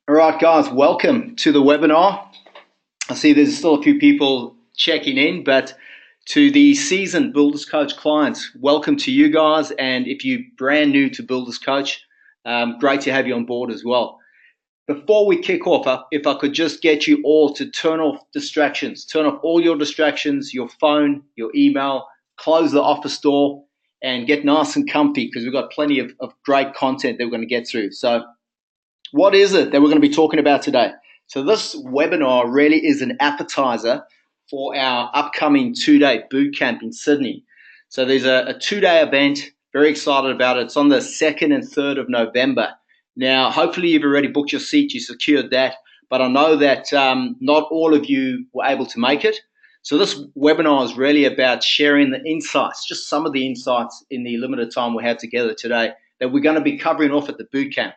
All right, guys, welcome to the webinar. I see there's still a few people checking in, but to the seasoned Builders Coach clients, welcome to you guys. And if you're brand new to Builders Coach, great to have you on board as well. Before we kick off, if I could just get you all to turn off distractions, turn off all your distractions, your phone, your email, close the office door, and get nice and comfy because we've got plenty of great content that we're going to get through. So what is it that we're going to be talking about today? So this webinar really is an appetizer for our upcoming two-day boot camp in Sydney. So there's a two-day event, very excited about it. It's on the 2nd and 3rd of November. Now, hopefully you've already booked your seat, you secured that, but I know that not all of you were able to make it. So this webinar is really about sharing the insights, just some of the insights in the limited time we have together today that we're going to be covering off at the boot camp.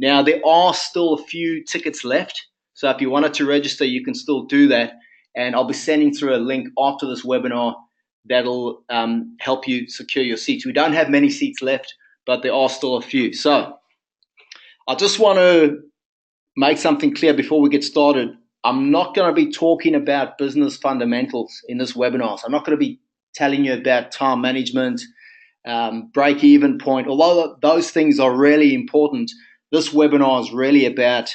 Now, there are still a few tickets left, so if you wanted to register, you can still do that, and I'll be sending through a link after this webinar that'll help you secure your seats. We don't have many seats left, but there are still a few. So I just want to make something clear before we get started. I'm not going to be talking about business fundamentals in this webinar. So I'm not going to be telling you about time management, break-even point, although those things are really important. This webinar is really about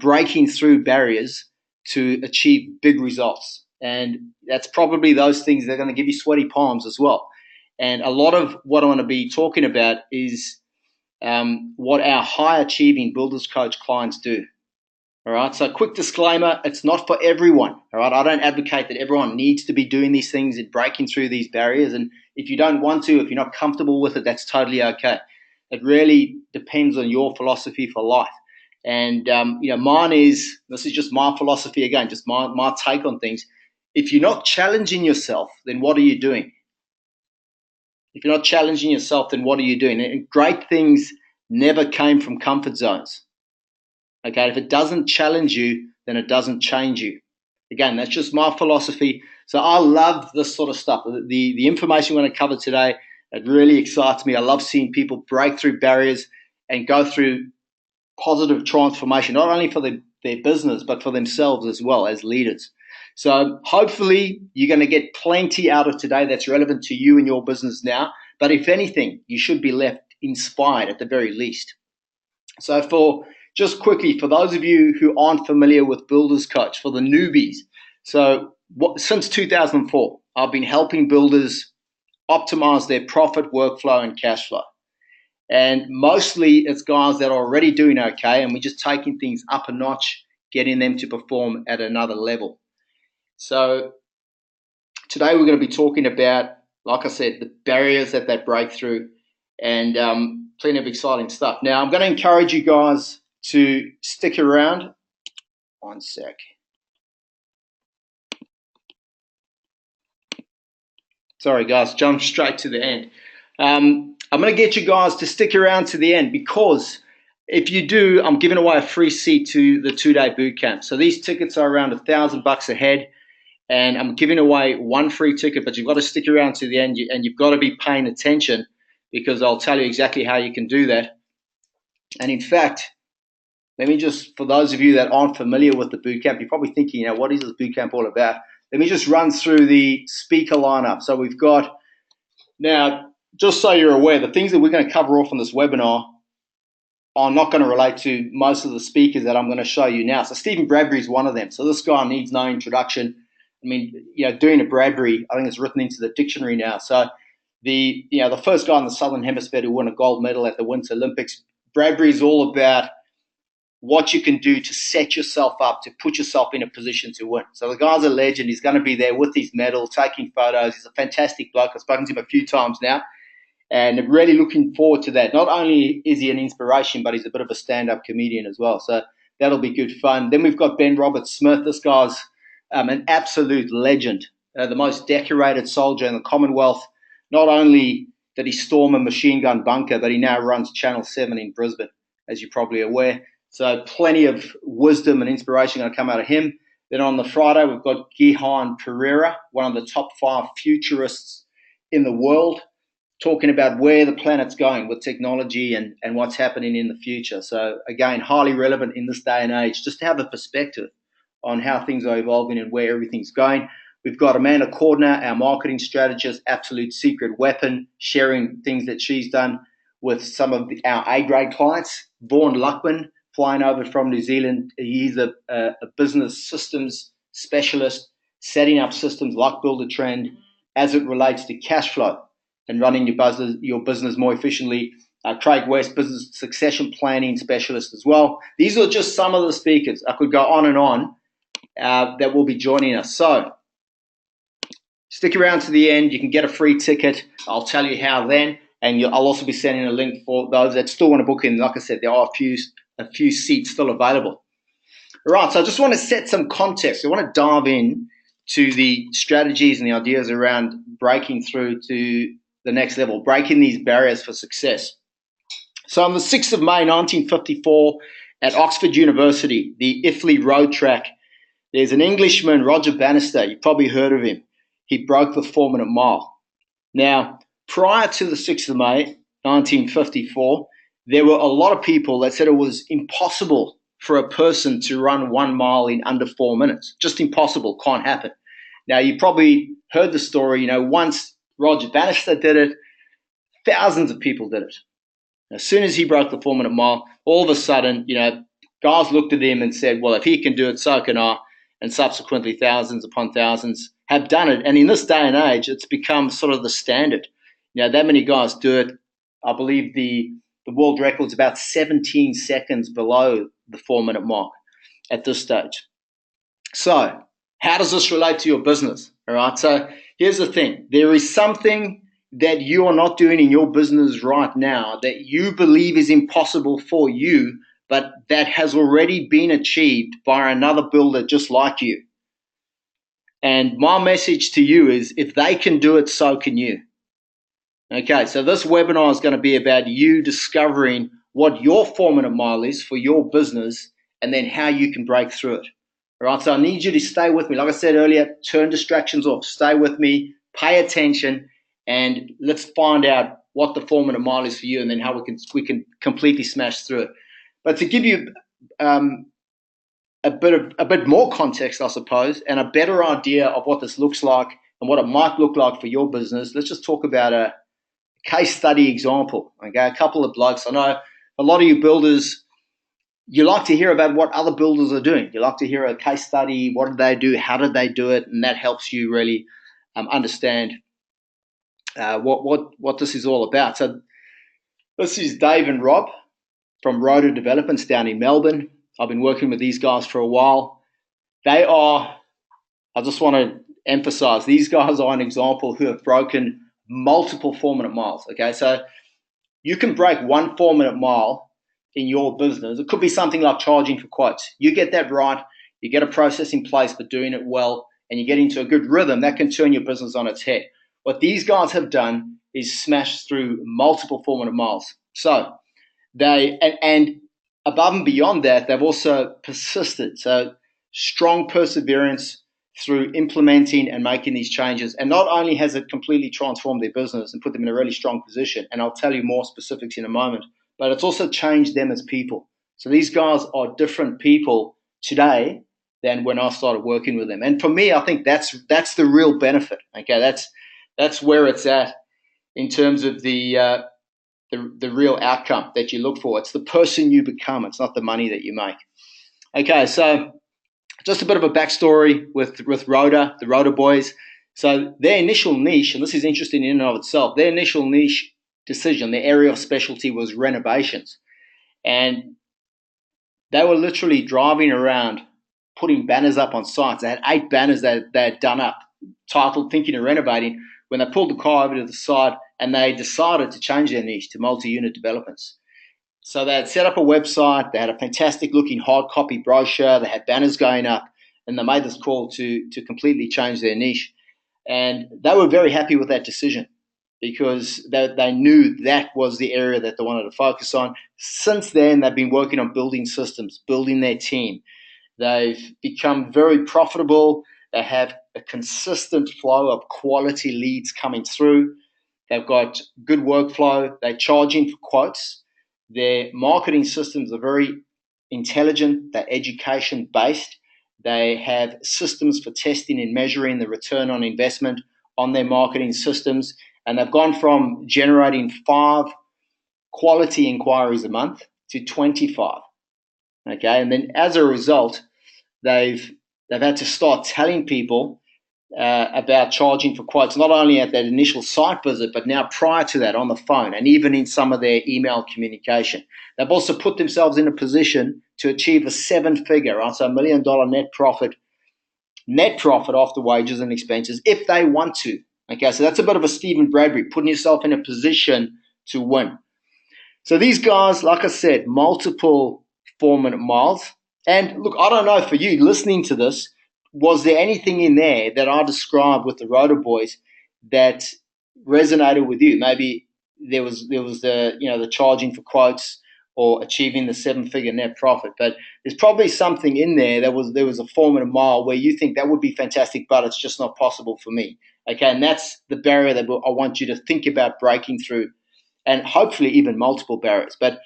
breaking through barriers to achieve big results. And that's probably those things that are going to give you sweaty palms as well. And a lot of what I want to be talking about is what our high achieving Builders Coach clients do. All right, so quick disclaimer, it's not for everyone. All right, I don't advocate that everyone needs to be doing these things and breaking through these barriers. And if you don't want to, if you're not comfortable with it, that's totally okay. It really depends on your philosophy for life. And, mine is, this is just my philosophy again, just my take on things. If you're not challenging yourself, then what are you doing? If you're not challenging yourself, then what are you doing? And great things never came from comfort zones. Okay, if it doesn't challenge you, then it doesn't change you. Again, that's just my philosophy. So I love this sort of stuff. The information we're going to cover today, it really excites me. I love seeing people break through barriers and go through positive transformation, not only for their business, but for themselves as well as leaders. So hopefully you're going to get plenty out of today that's relevant to you and your business now. But if anything, you should be left inspired at the very least. So just quickly, for those of you who aren't familiar with Builders Coach, for the newbies, since 2004, I've been helping builders optimize their profit, workflow, and cash flow. And mostly it's guys that are already doing okay, and we're just taking things up a notch, getting them to perform at another level. So today we're going to be talking about, like I said, the barriers that they break through and plenty of exciting stuff. Now, I'm going to encourage you guys to stick around. One sec. Sorry, guys, jump straight to the end. I'm going to get you guys to stick around to the end because if you do, I'm giving away a free seat to the two-day boot camp. So these tickets are around $1,000 a head, and I'm giving away one free ticket, but you've got to stick around to the end, and you've got to be paying attention because I'll tell you exactly how you can do that. And in fact, let me just, for those of you that aren't familiar with the boot camp, you're probably thinking, what is this boot camp all about? Let me just run through the speaker lineup. So we've got, now, just so you're aware, the things that we're going to cover off on this webinar are not going to relate to most of the speakers that I'm going to show you now. So Stephen Bradbury is one of them. So this guy needs no introduction. I mean, doing a Bradbury, I think it's written into the dictionary now. So the first guy in the Southern Hemisphere to win a gold medal at the Winter Olympics, Bradbury is all about what you can do to set yourself up, to put yourself in a position to win. So the guy's a legend. He's going to be there with his medal, taking photos. He's a fantastic bloke. I've spoken to him a few times now, and I'm really looking forward to that. Not only is he an inspiration, but he's a bit of a stand-up comedian as well. So that'll be good fun. Then we've got Ben Roberts-Smith. This guy's an absolute legend, the most decorated soldier in the Commonwealth. Not only did he storm a machine gun bunker, but he now runs Channel 7 in Brisbane, as you're probably aware. So plenty of wisdom and inspiration going to come out of him. Then on the Friday, we've got Gihan Pereira, one of the top 5 futurists in the world. talking about where the planet's going with technology and what's happening in the future. So again, highly relevant in this day and age, just to have a perspective on how things are evolving and where everything's going. We've got Amanda Cordner, our marketing strategist, absolute secret weapon, sharing things that she's done with some of our A-grade clients. Vaughan Luckman, flying over from New Zealand. He's a business systems specialist, setting up systems like Build a Trend as it relates to cash flow and running your business more efficiently. Craig West, business succession planning specialist as well. These are just some of the speakers. I could go on and on that will be joining us. So stick around to the end. You can get a free ticket. I'll tell you how then. And I'll also be sending a link for those that still want to book in. Like I said, there are a few seats still available. All right, so I just want to set some context. I want to dive in to the strategies and the ideas around breaking through to the next level, breaking these barriers for success. So on the 6th of May, 1954, at Oxford University, the Iffley Road Track, there's an Englishman, Roger Bannister. You've probably heard of him. He broke the 4-minute mile. Now, prior to the 6th of May, 1954, there were a lot of people that said it was impossible for a person to run 1 mile in under 4 minutes. Just impossible, can't happen. Now, you probably heard the story, once Roger Bannister did it, thousands of people did it. As soon as he broke the 4-minute mile, all of a sudden, guys looked at him and said, well, if he can do it, so can I. And subsequently, thousands upon thousands have done it. And in this day and age, it's become sort of the standard. That many guys do it. I believe the world record is about 17 seconds below the 4-minute mark at this stage. So how does this relate to your business? All right. So here's the thing. There is something that you are not doing in your business right now that you believe is impossible for you, but that has already been achieved by another builder just like you. And my message to you is, if they can do it, so can you. Okay, so this webinar is going to be about you discovering what your 4-minute mile is for your business and then how you can break through it. All right, so I need you to stay with me. Like I said earlier, turn distractions off. Stay with me, pay attention, and let's find out what the 4-minute mile is for you and then how we can completely smash through it. But to give you a bit more context, I suppose, and a better idea of what this looks like and what it might look like for your business, let's just talk about a case study example. Okay, a couple of blokes. I know a lot of you builders, you like to hear about what other builders are doing. You like to hear a case study. What did they do? How did they do it? And that helps you really understand what this is all about. So this is Dave and Rob from Rotor Developments down in Melbourne. I've been working with these guys for a while. I just want to emphasize, these guys are an example who have broken multiple 4-minute miles. Okay, so you can break 1 4-minute mile in your business. It could be something like charging for quotes. You get that right, you get a process in place for doing it well, and you get into a good rhythm, that can turn your business on its head. What these guys have done is smash through multiple 4-minute miles. So and above and beyond that, they've also persisted. So strong perseverance through implementing and making these changes. And not only has it completely transformed their business and put them in a really strong position, and I'll tell you more specifics in a moment, but it's also changed them as people. So these guys are different people today than when I started working with them. And for me, I think that's the real benefit. Okay, that's where it's at in terms of the real outcome that you look for. It's the person you become. It's not the money that you make. Okay, so just a bit of a backstory with Rotor, the Rotor boys. So their initial niche, and this is interesting in and of itself, their initial niche decision, their area of specialty was renovations. And they were literally driving around, putting banners up on sites. They had 8 banners that they had done up, titled Thinking of Renovating, when they pulled the car over to the side and they decided to change their niche to multi-unit developments. So they had set up a website, they had a fantastic looking hard copy brochure, they had banners going up, and they made this call to completely change their niche. And they were very happy with that decision because they knew that was the area that they wanted to focus on. Since then, they've been working on building systems, building their team. They've become very profitable. They have a consistent flow of quality leads coming through. They've got good workflow. They're charging for quotes. Their marketing systems are very intelligent. They're education-based. They have systems for testing and measuring the return on investment on their marketing systems. And they've gone from generating 5 quality inquiries a month to 25. Okay, and then as a result, they've had to start telling people about charging for quotes, not only at that initial site visit, but now prior to that on the phone and even in some of their email communication. They've also put themselves in a position to achieve a 7-figure, so $1 million net profit after wages and expenses if they want to. Okay, so that's a bit of a Stephen Bradbury, putting yourself in a position to win. So these guys, like I said, multiple 4-minute miles. And look, I don't know for you listening to this, was there anything in there that I described with the Rotor Boys that resonated with you? Maybe there was the the charging for quotes or achieving the 7-figure net profit, but there's probably something in there that there was a 4-minute mile where you think that would be fantastic, but it's just not possible for me. Okay, and that's the barrier that I want you to think about breaking through, and hopefully even multiple barriers. But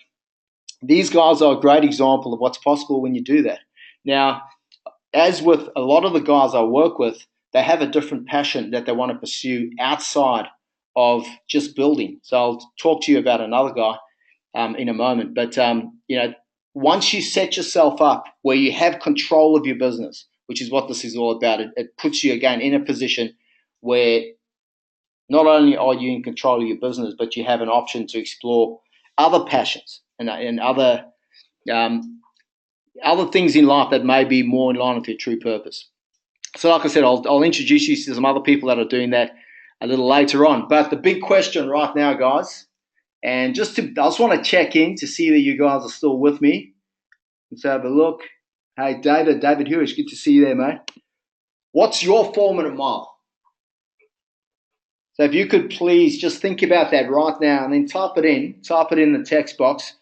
these guys are a great example of what's possible when you do that. Now, as with a lot of the guys I work with, they have a different passion that they want to pursue outside of just building. So I'll talk to you about another guy in a moment. But once you set yourself up where you have control of your business, which is what this is all about, it puts you again in a position where not only are you in control of your business, but you have an option to explore other passions and other things in life that may be more in line with your true purpose. So like I said, I'll introduce you to some other people that are doing that a little later on. But the big question right now, guys, and I just want to check in to see that you guys are still with me. Let's have a look. Hey, David Hewish, good to see you there, mate. What's your 4-minute mile? So if you could please just think about that right now and then type it in the text box.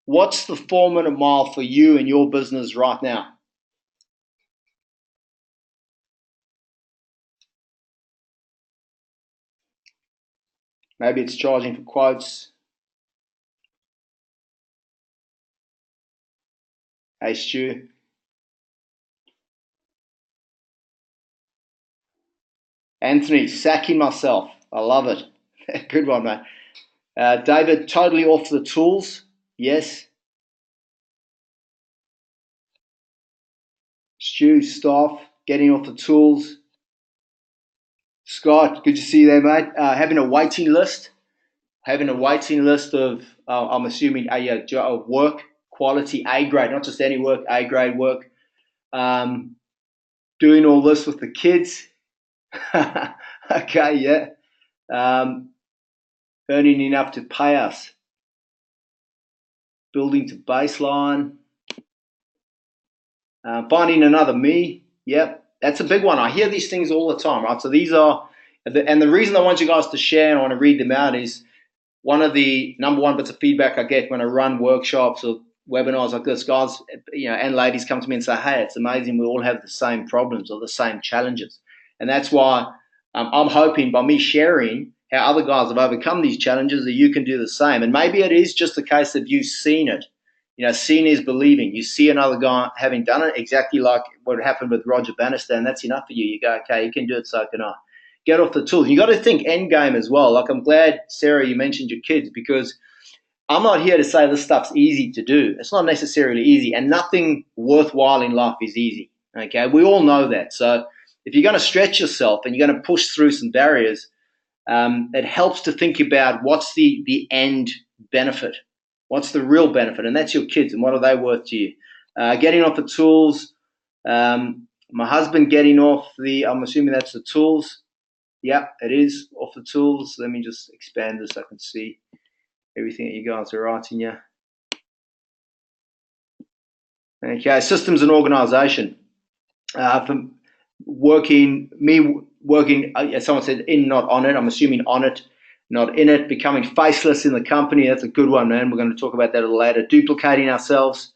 What's the 4-minute mile for you and your business right now? Maybe it's charging for quotes. Hey, Stu. Anthony, sacking myself. I love it. Good one, mate. David, totally off the tools. Yes. Stu, staff, getting off the tools. Scott, good to see you there, mate. Having a waiting list of, I'm assuming, of work, quality, A grade, not just any work, A grade work. Doing all this with the kids. Okay, yeah. Earning enough to pay us. Building to baseline. Finding another me. Yep, that's a big one. I hear these things all the time, right? So these are, and the reason I want you guys to share and I want to read them out is one of the number one bits of feedback I get when I run workshops or webinars like this, guys, and ladies come to me and say, hey, it's amazing. We all have the same problems or the same challenges. And that's why I'm hoping by me sharing how other guys have overcome these challenges that you can do the same. And maybe it is just a case of you seeing it. Seeing is believing. You see another guy having done it, exactly like what happened with Roger Bannister, and that's enough for you. You go, okay, you can do it, so can I. Get off the tools. You got to think end game as well. Like I'm glad, Sarah, you mentioned your kids, because I'm not here to say this stuff's easy to do. It's not necessarily easy, and nothing worthwhile in life is easy. Okay, we all know that. So if you're going to stretch yourself and you're going to push through some barriers, it helps to think about what's the end benefit. What's the real benefit? And that's your kids, and what are they worth to you? Getting off the tools. My husband getting off I'm assuming that's the tools. Yeah, it is off the tools. Let me just expand this so I can see everything that you guys are writing here. Okay, systems and organization. From working, someone said in, not on it. I'm assuming on it, not in it. Becoming faceless in the company. That's a good one, man. We're going to talk about that a little later. Duplicating ourselves.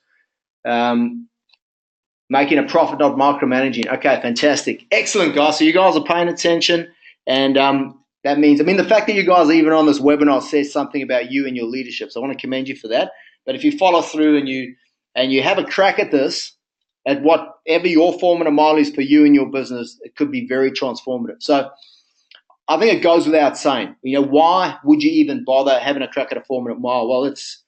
Making a profit, not micromanaging. Okay, fantastic. Excellent, guys. So you guys are paying attention. And That means, I mean, the fact that you guys are even on this webinar says something about you and your leadership. So I want to commend you for that. But if you follow through and you have a crack at this, at whatever your formula mile is for you and your business, it could be very transformative. So I think it goes without saying, why would you even bother having a crack at a 4-minute mile? Well, it's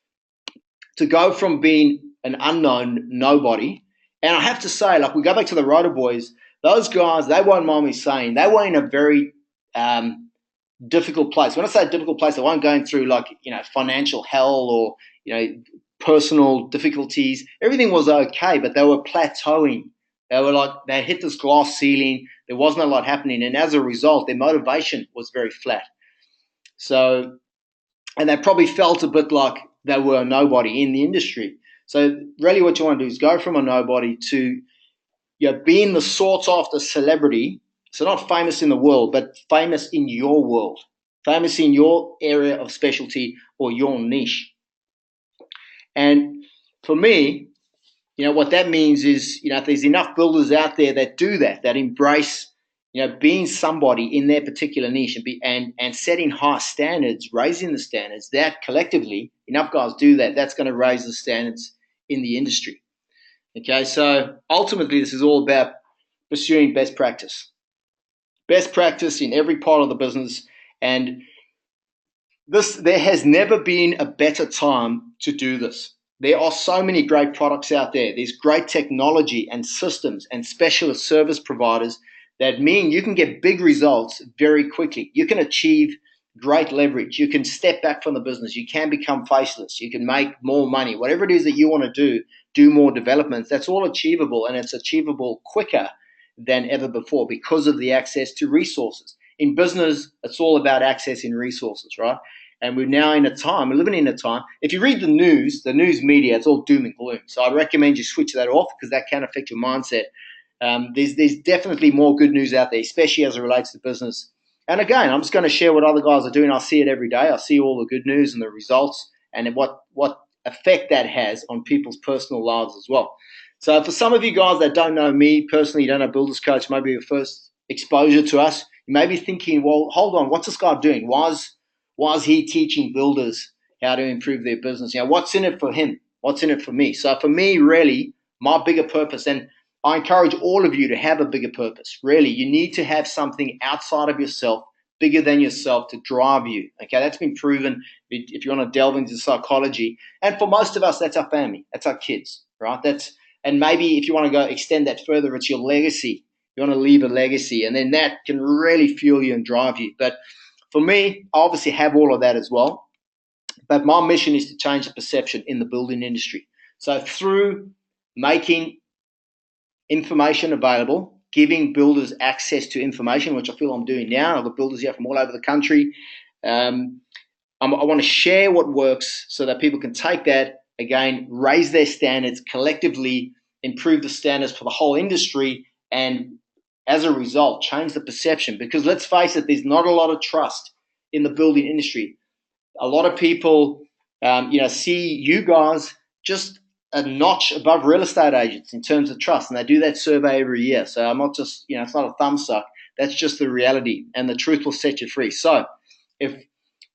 to go from being an unknown nobody. And I have to say, like, we go back to the Rotor Boys, those guys, they won't mind me saying, they were in a very difficult place. When I say difficult place, they weren't going through financial hell or, personal difficulties. Everything was okay, but they were plateauing. They hit this glass ceiling. There wasn't a lot happening. And as a result, their motivation was very flat. So, and they probably felt a bit like they were a nobody in the industry. So really what you want to do is go from a nobody to being the sought after celebrity. So not famous in the world, but famous in your world, famous in your area of specialty or your niche. And for me, what that means is, if there's enough builders out there that do that embrace, being somebody in their particular niche and setting high standards, raising the standards, that collectively, enough guys do that, that's going to raise the standards in the industry. Okay, so ultimately this is all about pursuing best practice. Best practice in every part of the business. And there has never been a better time to do this. There are so many great products out there. There's great technology and systems and specialist service providers that mean you can get big results very quickly. You can achieve great leverage. You can step back from the business. You can become faceless. You can make more money. Whatever it is that you want to do more developments. That's all achievable, and it's achievable quicker than ever before because of the access to resources. In business, it's all about accessing resources, right? And we're living in a time, if you read the news media, it's all doom and gloom. So I recommend you switch that off because that can affect your mindset. There's definitely more good news out there, especially as it relates to business. And again, I'm just going to share what other guys are doing. I see it every day. I see all the good news and the results and what effect that has on people's personal lives as well. So for some of you guys that don't know me personally, you don't know Builders Coach, maybe your first exposure to us, you may be thinking, well, hold on, what's this guy doing? Why is he teaching builders how to improve their business? What's in it for him? What's in it for me? So for me, really, my bigger purpose, and I encourage all of you to have a bigger purpose. Really, you need to have something outside of yourself, bigger than yourself, to drive you. Okay, that's been proven if you want to delve into psychology. And for most of us, that's our family, that's our kids, right? And maybe if you want to go extend that further, it's your legacy. You want to leave a legacy, and then that can really fuel you and drive you. But for me, I obviously have all of that as well. But my mission is to change the perception in the building industry. So through making information available, giving builders access to information, which I feel I'm doing now. I've got builders here from all over the country. I want to share what works so that people can take that, again, raise their standards, collectively improve the standards for the whole industry, and as a result, change the perception. Because let's face it, there's not a lot of trust in the building industry. A lot of people, see you guys just a notch above real estate agents in terms of trust, and they do that survey every year. So I'm not just, it's not a thumb suck. That's just the reality, and the truth will set you free. So if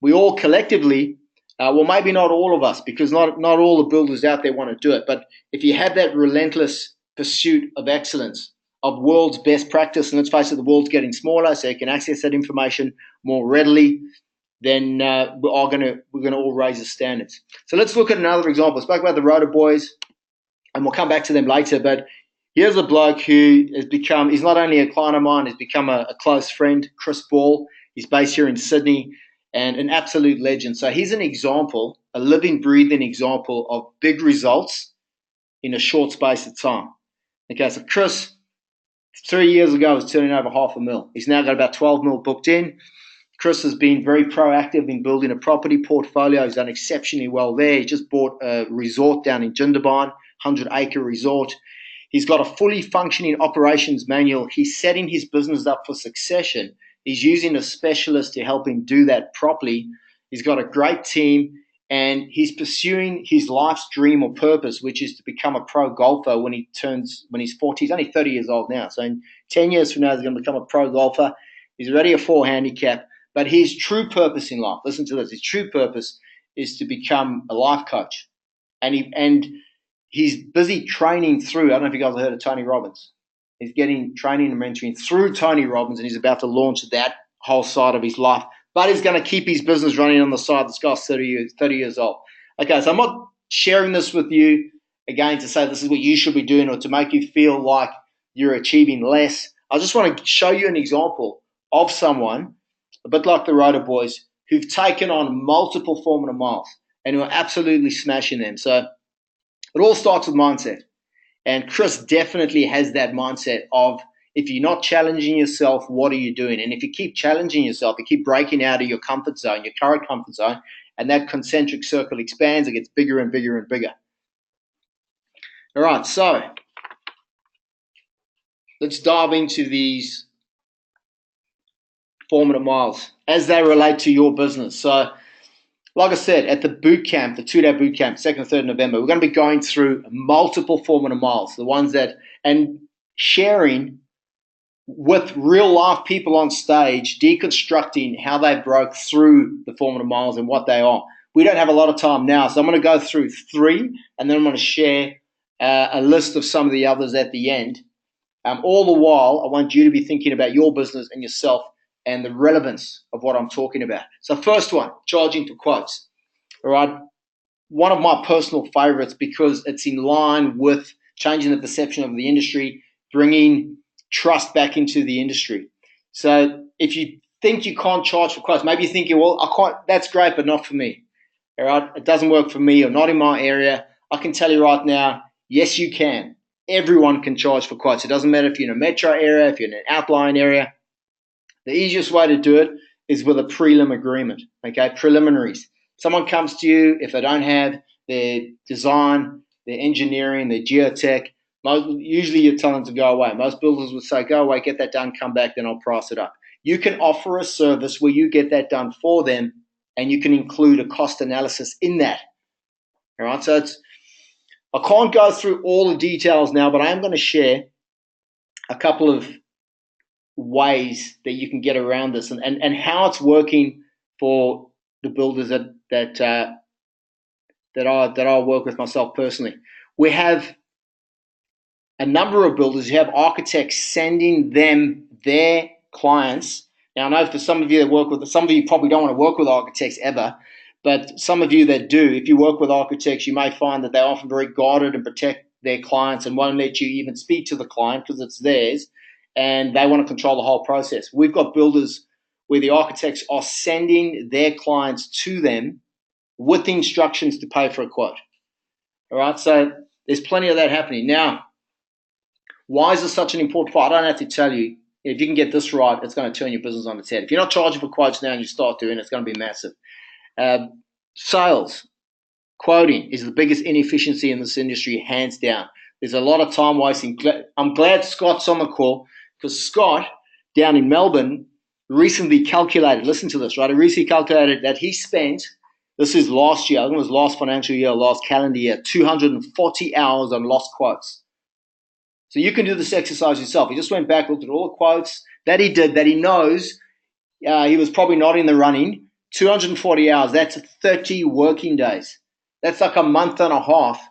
we all collectively, well, maybe not all of us, because not all the builders out there want to do it, but if you have that relentless pursuit of excellence, of world's best practice, and let's face it, the world's getting smaller, so you can access that information more readily, then we're going to all raise the standards. So let's look at another example. I spoke about the Rotor Boys, and we'll come back to them later, but here's a bloke who he's not only a client of mine, he's become a close friend, Chris Ball. He's based here in Sydney, and an absolute legend. So he's an example, a living, breathing example of big results in a short space of time. Okay, so Chris, 3 years ago, was turning over $500,000. He's now got about 12 mil booked in. Chris has been very proactive in building a property portfolio. He's done exceptionally well there. He just bought a resort down in Jindabyne, 100-acre resort. He's got a fully functioning operations manual. He's setting his business up for succession. He's using a specialist to help him do that properly. He's got a great team, and he's pursuing his life's dream or purpose, which is to become a pro golfer when he's 40. He's only 30 years old now. So in 10 years from now, he's going to become a pro golfer. He's already a 4 handicap. But his true purpose in life, listen to this, his true purpose is to become a life coach. And he's busy training through, I don't know if you guys have heard of Tony Robbins. He's getting training and mentoring through Tony Robbins, and he's about to launch that whole side of his life. But he's going to keep his business running on the side. This guy's 30 years old. Okay, so I'm not sharing this with you, again, to say this is what you should be doing or to make you feel like you're achieving less. I just want to show you an example of someone, a bit like the Rotor Boys, who've taken on multiple Formula Miles and who are absolutely smashing them. So it all starts with mindset. And Chris definitely has that mindset of, if you're not challenging yourself, what are you doing? And if you keep challenging yourself, you keep breaking out of your comfort zone, your current comfort zone, and that concentric circle expands, it gets bigger and bigger and bigger. All right, so let's dive into these Formula Miles as they relate to your business. So, like I said, at the bootcamp, the 2-day bootcamp, 2nd and 3rd November, we're going to be going through multiple Formula Miles, the ones that, and sharing with real life people on stage, deconstructing how they broke through the Formula Miles and what they are. We don't have a lot of time now, so I'm going to go through 3, and then I'm going to share a list of some of the others at the end. All the while, I want you to be thinking about your business and yourself and the relevance of what I'm talking about. So first one, charging for quotes. All right, one of my personal favorites because it's in line with changing the perception of the industry, bringing trust back into the industry. So if you think you can't charge for quotes, maybe you're thinking, well, I can't, that's great, but not for me. All right, it doesn't work for me or not in my area. I can tell you right now, yes, you can. Everyone can charge for quotes. It doesn't matter if you're in a metro area, if you're in an outlying area. The easiest way to do it is with a prelim agreement, okay, preliminaries. Someone comes to you, if they don't have their design, their engineering, their geotech, usually you tell them to go away. Most builders would say, go away, get that done, come back, then I'll price it up. You can offer a service where you get that done for them, and you can include a cost analysis in that. All right, so I can't go through all the details now, but I am going to share a couple of ways that you can get around this and how it's working for the builders that I work with myself personally. We have a number of builders who have architects sending them their clients. Now, I know for some of you that work with, some of you probably don't want to work with architects ever, but some of you that do, if you work with architects, you may find that they're often very guarded and protect their clients and won't let you even speak to the client because it's theirs, and they want to control the whole process. We've got builders where the architects are sending their clients to them with instructions to pay for a quote. All right, so there's plenty of that happening. Now, why is this such an important part? I don't have to tell you. If you can get this right, it's going to turn your business on its head. If you're not charging for quotes now and you start doing it, it's going to be massive. Sales, quoting is the biggest inefficiency in this industry, hands down. There's a lot of time wasting. I'm glad Scott's on the call because Scott down in Melbourne recently calculated, listen to this, right? He recently calculated that he spent, this is last year, I think it was last financial year, last calendar year, 240 hours on lost quotes. So you can do this exercise yourself. He just went back, looked at all the quotes that he did, that he knows he was probably not in the running. 240 hours, that's 30 working days. That's like a month and a half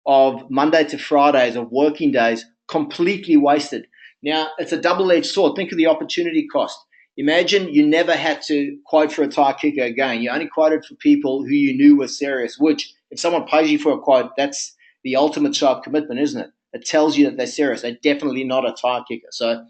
of Monday to Fridays of working days completely wasted. Now, it's a double-edged sword. Think of the opportunity cost. Imagine you never had to quote for a tire kicker again. You only quoted for people who you knew were serious, which if someone pays you for a quote, that's the ultimate show of commitment, isn't it? It tells you that they're serious. They're definitely not a tire kicker. So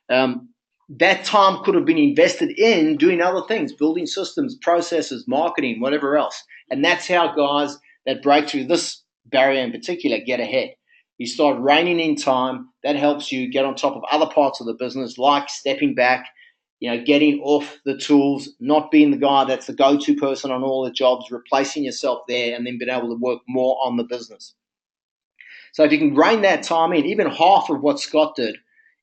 that time could have been invested in doing other things, building systems, processes, marketing, whatever else. And that's how guys that break through this barrier in particular get ahead. You start reining in time. That helps you get on top of other parts of the business, like stepping back, getting off the tools, not being the guy that's the go-to person on all the jobs, replacing yourself there, and then being able to work more on the business. So if you can rein that time in, even half of what Scott did,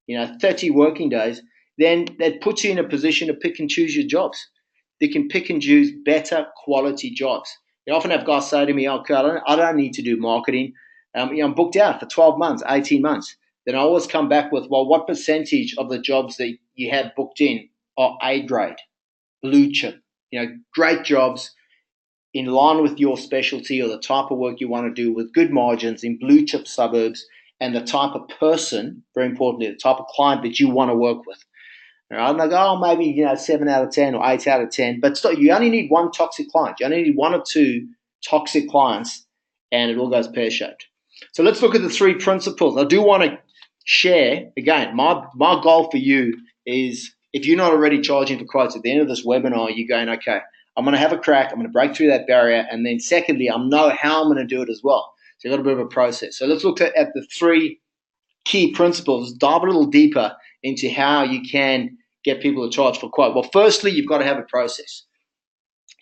30 working days, then that puts you in a position to pick and choose your jobs. They can pick and choose better quality jobs. You often have guys say to me, okay, I don't need to do marketing. I'm booked out for 12 months, 18 months. Then I always come back with, well, what percentage of the jobs that you have booked in are A grade? blue chip, great jobs in line with your specialty or the type of work you want to do with good margins in blue chip suburbs and the type of person, very importantly, the type of client that you want to work with. All right? And they go, oh, maybe 7 out of 10 or 8 out of 10, but still, you only need one toxic client. You only need one or two toxic clients, and it all goes pear-shaped. So let's look at the 3 principles. I do want to share, again, my goal for you is if you're not already charging for quotes at the end of this webinar, you're going, okay, I'm going to have a crack, I'm going to break through that barrier, and then secondly, I know how I'm going to do it as well. So you've got a bit of a process. So let's look at the 3 key principles, dive a little deeper into how you can get people to charge for quote. Well, firstly, you've got to have a process.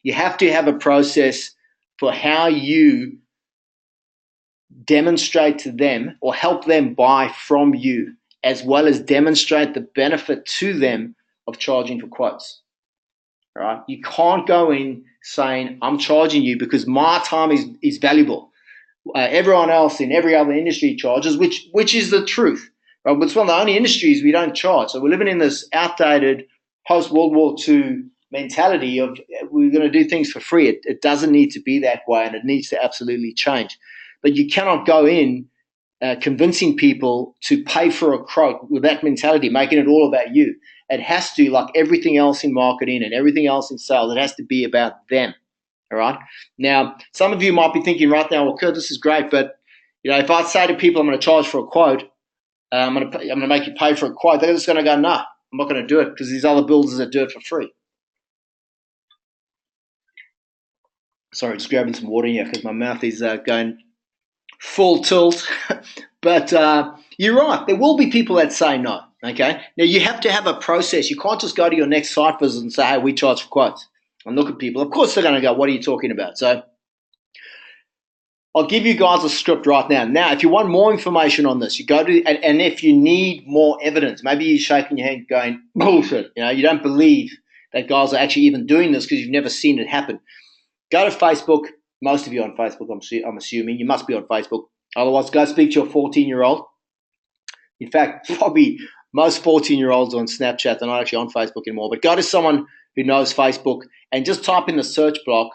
You have to have a process for how you demonstrate to them or help them buy from you, as well as demonstrate the benefit to them of charging for quotes. All right? You can't go in saying, I'm charging you because my time is valuable. Everyone else in every other industry charges, which is the truth. Right? But it's one of the only industries we don't charge. So we're living in this outdated post-World War II mentality of we're going to do things for free. It doesn't need to be that way, and it needs to absolutely change. But you cannot go in convincing people to pay for a quote with that mentality, making it all about you. It has to, like everything else in marketing and everything else in sales, it has to be about them. All right. Now, some of you might be thinking right now, well, Kurt, this is great, but if I say to people I'm going to charge for a quote, I'm going to make you pay for a quote, they're just going to go, no, I'm not going to do it because these other builders that do it for free. Sorry, just grabbing some water here because my mouth is going full tilt. But you're right. There will be people that say no. Okay. Now, you have to have a process. You can't just go to your next site visit and say, hey, we charge for quotes. And look at people. Of course, they're going to go, what are you talking about? So I'll give you guys a script right now. Now, if you want more information on this, you go to, and if you need more evidence, maybe you're shaking your head going, bullshit. You don't believe that guys are actually even doing this because you've never seen it happen. Go to Facebook. Most of you are on Facebook, I'm assuming. You must be on Facebook. Otherwise, go speak to your 14-year-old. In fact, probably most 14-year-olds are on Snapchat. They're not actually on Facebook anymore. But go to someone who knows Facebook and just type in the search block,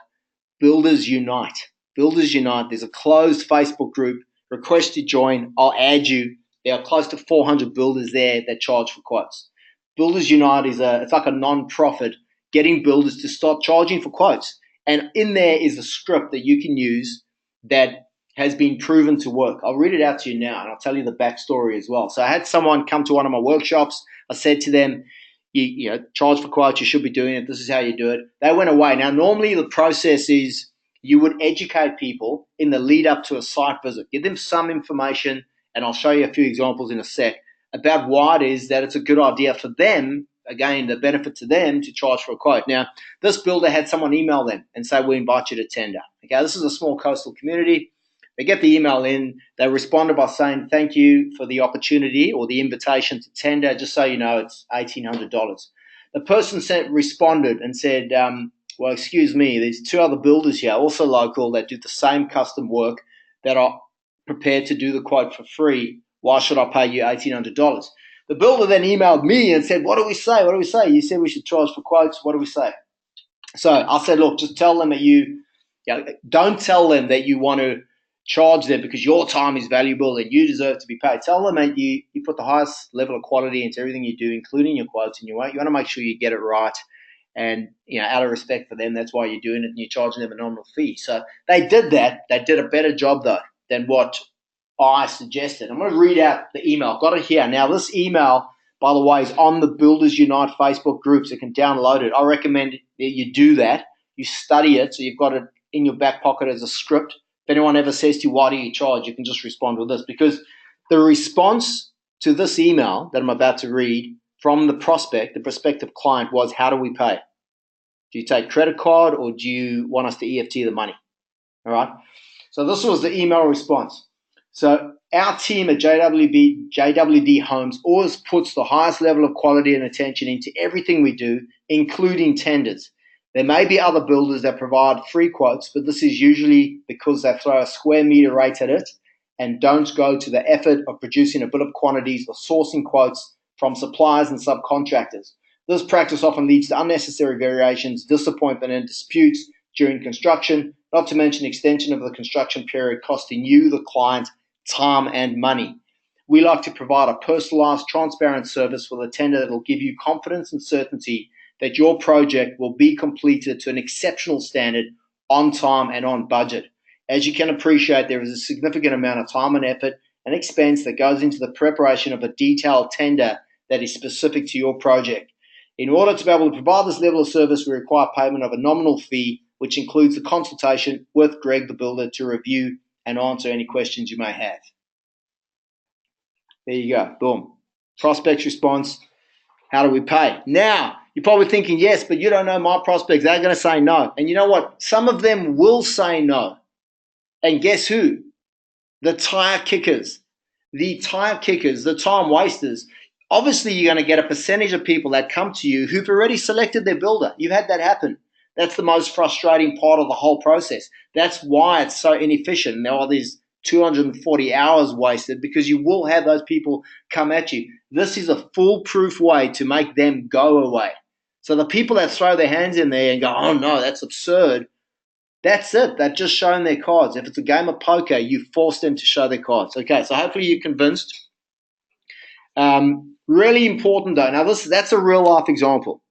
Builders Unite. Builders Unite. There's a closed Facebook group. Request to join. I'll add you. There are close to 400 builders there that charge for quotes. Builders Unite it's like a non-profit getting builders to start charging for quotes. And in there is a script that you can use that has been proven to work. I'll read it out to you now, and I'll tell you the backstory as well. So I had someone come to one of my workshops. I said to them, you charge for quotes, you should be doing it. This is how you do it. They went away. Now, normally the process is you would educate people in the lead up to a site visit. Give them some information, and I'll show you a few examples in a sec, about why it is that it's a good idea for them, again, the benefit to them to charge for a quote. Now, this builder had someone email them and say, we invite you to tender. Okay, this is a small coastal community. They get the email in. They responded by saying, thank you for the opportunity or the invitation to tender. Just so you know, it's $1,800. The person responded and said, well, excuse me, there's 2 other builders here, also local, that do the same custom work that are prepared to do the quote for free. Why should I pay you $1,800? The builder then emailed me and said, what do we say? What do we say? You said we should charge for quotes. What do we say? So I said, look, just tell them that don't tell them that you want to charge them because your time is valuable and you deserve to be paid. Tell them that you put the highest level of quality into everything you do, including your quotes, and you want to make sure you get it right. And out of respect for them, that's why you're doing it, and you're charging them a nominal fee. So they did that. They did a better job though than what I suggested. I'm going to read out the email. I've got it here. Now, this email, by the way, is on the Builders Unite Facebook group, so you can download it. I recommend that you do that. You study it, so you've got it in your back pocket as a script. If anyone ever says to you, why do you charge, you can just respond with this. Because the response to this email that I'm about to read from the prospective client was, how do we pay? Do you take credit card or do you want us to EFT the money? All right. So this was the email response. So our team at JWD Homes always puts the highest level of quality and attention into everything we do, including tenders. There may be other builders that provide free quotes, but this is usually because they throw a square meter rate at it and don't go to the effort of producing a bill of quantities or sourcing quotes from suppliers and subcontractors. This practice often leads to unnecessary variations, disappointment, and disputes during construction, not to mention extension of the construction period costing you, the client, time and money. We like to provide a personalized, transparent service for the tender that will give you confidence and certainty that your project will be completed to an exceptional standard, on time and on budget. As you can appreciate, there is a significant amount of time and effort and expense that goes into the preparation of a detailed tender that is specific to your project. In order to be able to provide this level of service, we require payment of a nominal fee, which includes the consultation with Greg the Builder to review and answer any questions you may have. There you go, boom. Prospects response, how do we pay? Now, you're probably thinking, yes, but you don't know my prospects. They're going to say no. And you know what? Some of them will say no. And guess who? The tire kickers. The tire kickers, the time wasters. Obviously, you're going to get a percentage of people that come to you who've already selected their builder. You've had that happen. That's the most frustrating part of the whole process. That's why it's so inefficient. There are these 240 hours wasted because you will have those people come at you. This is a foolproof way to make them go away. So the people that throw their hands in there and go, oh no, that's absurd, that's it. They've just shown their cards. If it's a game of poker, you force them to show their cards. Okay, so hopefully you're convinced. Really important though. Now that's a real life example.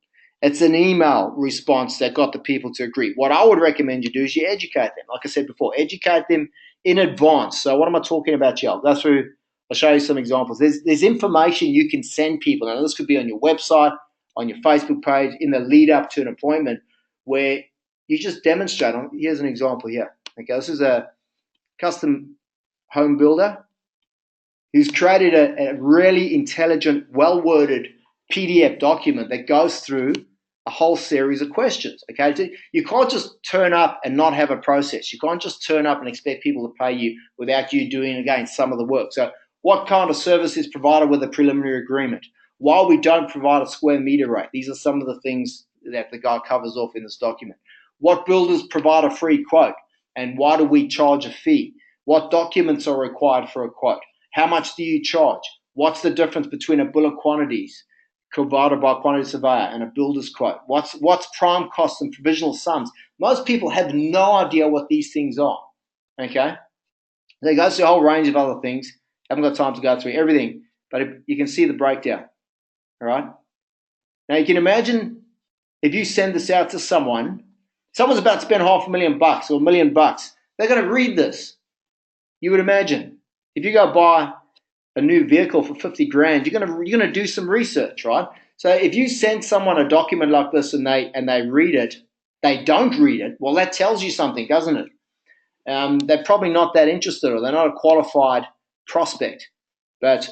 It's an email response that got the people to agree. What I would recommend you do is you educate them. Like I said before, educate them in advance. So what am I talking about here? I'll show you some examples. There's information you can send people. Now this could be on your website, on your Facebook page, in the lead up to an appointment where you just demonstrate. Here's an example here. Okay, this is a custom home builder who's created a really intelligent, well-worded PDF document that goes through a whole series of questions. Okay, you can't just turn up and not have a process. You can't just turn up and expect people to pay you without you doing, again, some of the work. So what kind of service is provided with a preliminary agreement? Why we don't provide a square meter rate? These are some of the things that the guy covers off in this document. What builders provide a free quote, and why do we charge a fee? What documents are required for a quote? How much do you charge? What's the difference between a bill of quantities provided by a quantity surveyor and a builder's quote? What's prime costs and provisional sums? Most people have no idea what these things are. Okay, they go through a whole range of other things. Haven't got time to go through everything, but you can see the breakdown. All right. Now you can imagine if you send this out to someone's about to spend $500,000 or $1 million. They're going to read this. You would imagine if you go buy a new vehicle for 50 grand, you're going to do some research, right? So if you send someone a document like this and they read it, they don't read it. Well, that tells you something, doesn't it? They're probably not that interested, or they're not a qualified prospect. But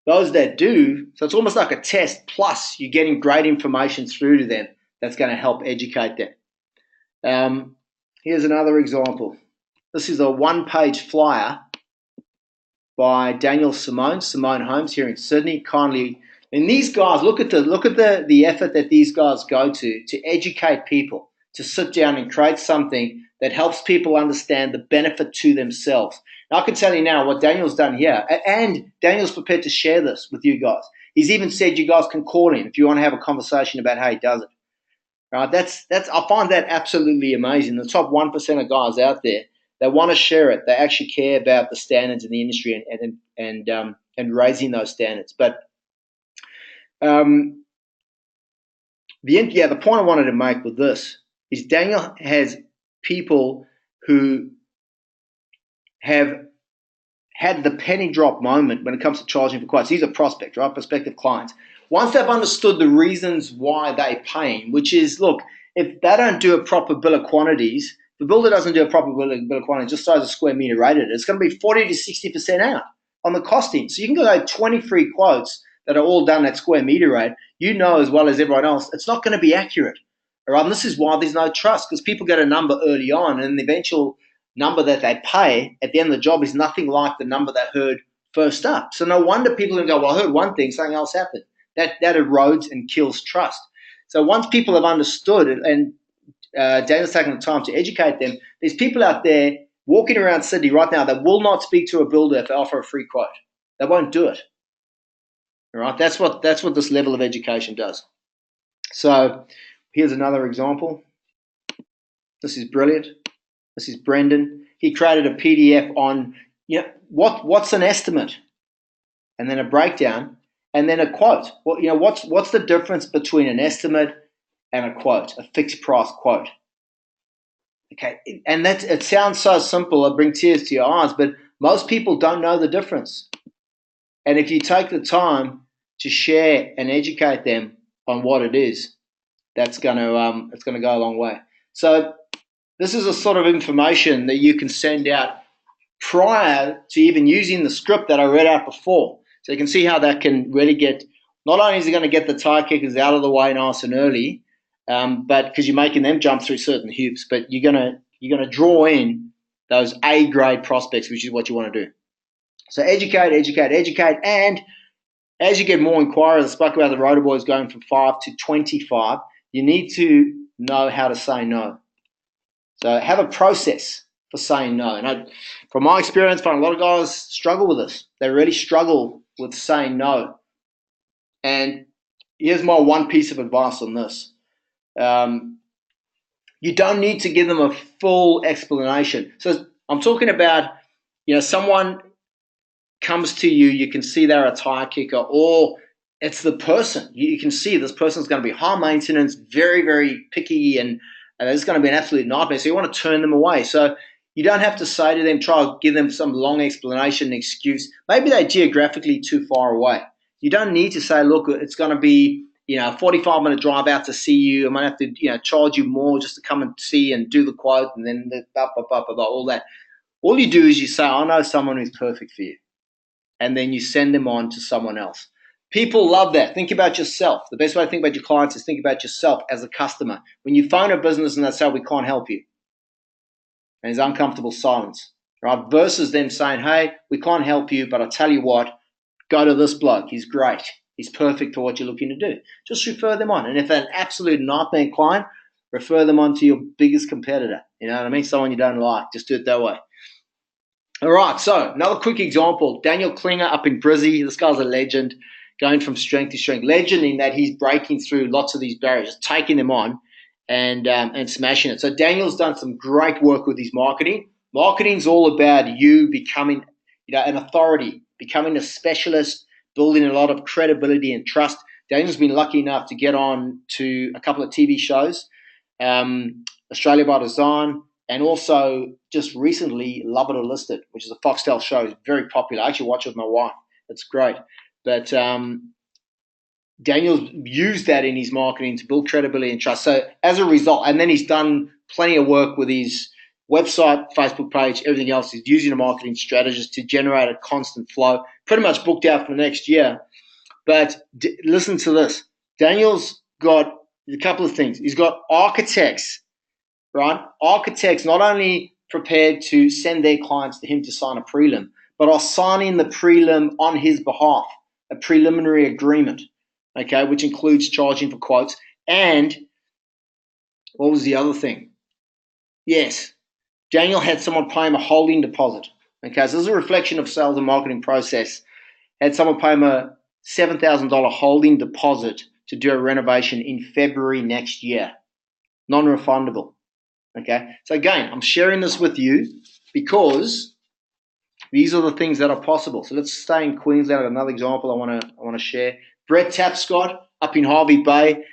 those that do, so it's almost like a test. Plus, you're getting great information through to them that's going to help educate them. Here's another example. This is a one-page flyer by Daniel Simone Homes here in Sydney. Kindly, and these guys, look at the effort that these guys go to educate people, to sit down and create something that helps people understand the benefit to themselves. Now, I can tell you now what Daniel's done here, and Daniel's prepared to share this with you guys. He's even said you guys can call him if you want to have a conversation about how he does it. Right? I find that absolutely amazing. The top 1% of guys out there, they want to share it. They actually care about the standards in the industry and raising those standards. But the point I wanted to make with this is Daniel has people who have had the penny drop moment when it comes to charging for quotes. These are prospects, right? Prospective clients. Once they've understood the reasons why they're paying, which is, look, if they don't do a proper bill of quantities, the builder doesn't do a proper bill of quantities, just throws a square meter rate at it, it's going to be 40 to 60% out on the costing. So you can go 20 free quotes that are all done at square meter rate. You know as well as everyone else, it's not going to be accurate. All right? And this is why there's no trust, because people get a number early on, and the eventual number that they pay at the end of the job is nothing like the number they heard first up. So no wonder people go, well, I heard one thing, something else happened. That erodes and kills trust. So once people have understood it, and Daniel's taking the time to educate them, there's people out there walking around Sydney right now that will not speak to a builder if they offer a free quote. They won't do it. All right, that's what this level of education does. So here's another example. This is brilliant. This is Brendan. He created a PDF on what's an estimate, and then a breakdown, and then a quote. What's the difference between an estimate and a quote, a fixed price quote? Okay, and it sounds so simple, it brings tears to your eyes, but most people don't know the difference. And if you take the time to share and educate them on what it is, it's going to go a long way. So this is a sort of information that you can send out prior to even using the script that I read out before. So you can see how that can really get, not only is it going to get the tire kickers out of the way nice and early, but because you're making them jump through certain hoops, but you're gonna draw in those A grade prospects, which is what you want to do. So educate, and as you get more inquiries, I spoke about the rotor boys going from 5 to 25. You need to know how to say no. So have a process for saying no. And from my experience, I find a lot of guys struggle with this. They really struggle with saying no. And here's my one piece of advice on this. You don't need to give them a full explanation. So I'm talking about, someone comes to you, you can see they're a tire kicker, or it's the person. You can see this person's going to be high maintenance, very, very picky, and it's going to be an absolute nightmare. So you want to turn them away. So you don't have to say to them, try to give them some long explanation, excuse. Maybe they're geographically too far away. You don't need to say, look, it's going to be, a 45-minute drive out to see you. I might have to, charge you more just to come and see and do the quote, and then all that. All you do is you say, I know someone who's perfect for you. And then you send them on to someone else. People love that. Think about yourself. The best way to think about your clients is think about yourself as a customer. When you phone a business and they say, we can't help you, and there's uncomfortable silence, right? Versus them saying, hey, we can't help you, but I tell you what, go to this bloke. He's great. He's perfect for what you're looking to do. Just refer them on. And if they're an absolute nightmare client, refer them on to your biggest competitor. You know what I mean? Someone you don't like. Just do it that way. All right, so another quick example. Daniel Klinger up in Brizzy. This guy's a legend, going from strength to strength. Legend in that he's breaking through lots of these barriers, taking them on and smashing it. So Daniel's done some great work with his marketing. Marketing's all about you becoming an authority, becoming a specialist, building a lot of credibility and trust. Daniel's been lucky enough to get on to a couple of TV shows, Australia by Design, and also just recently Love It or List It, which is a Foxtel show. It's very popular. I actually watch it with my wife. It's great. But Daniel's used that in his marketing to build credibility and trust. So as a result, and then he's done plenty of work with his website, Facebook page, everything else. He's using a marketing strategist to generate a constant flow, pretty much booked out for next year. But listen to this. Daniel's got a couple of things. He's got architects, right? Architects not only prepared to send their clients to him to sign a prelim, but are signing the prelim on his behalf, a preliminary agreement, okay, which includes charging for quotes. And what was the other thing? Yes, Daniel had someone pay him a holding deposit. Okay, so this is a reflection of sales and marketing process. Had someone pay him a $7,000 holding deposit to do a renovation in February next year, non-refundable. Okay, so again, I'm sharing this with you because these are the things that are possible. So let's stay in Queensland. Another example I want to share. Brett Tapscott up in Harvey Bay.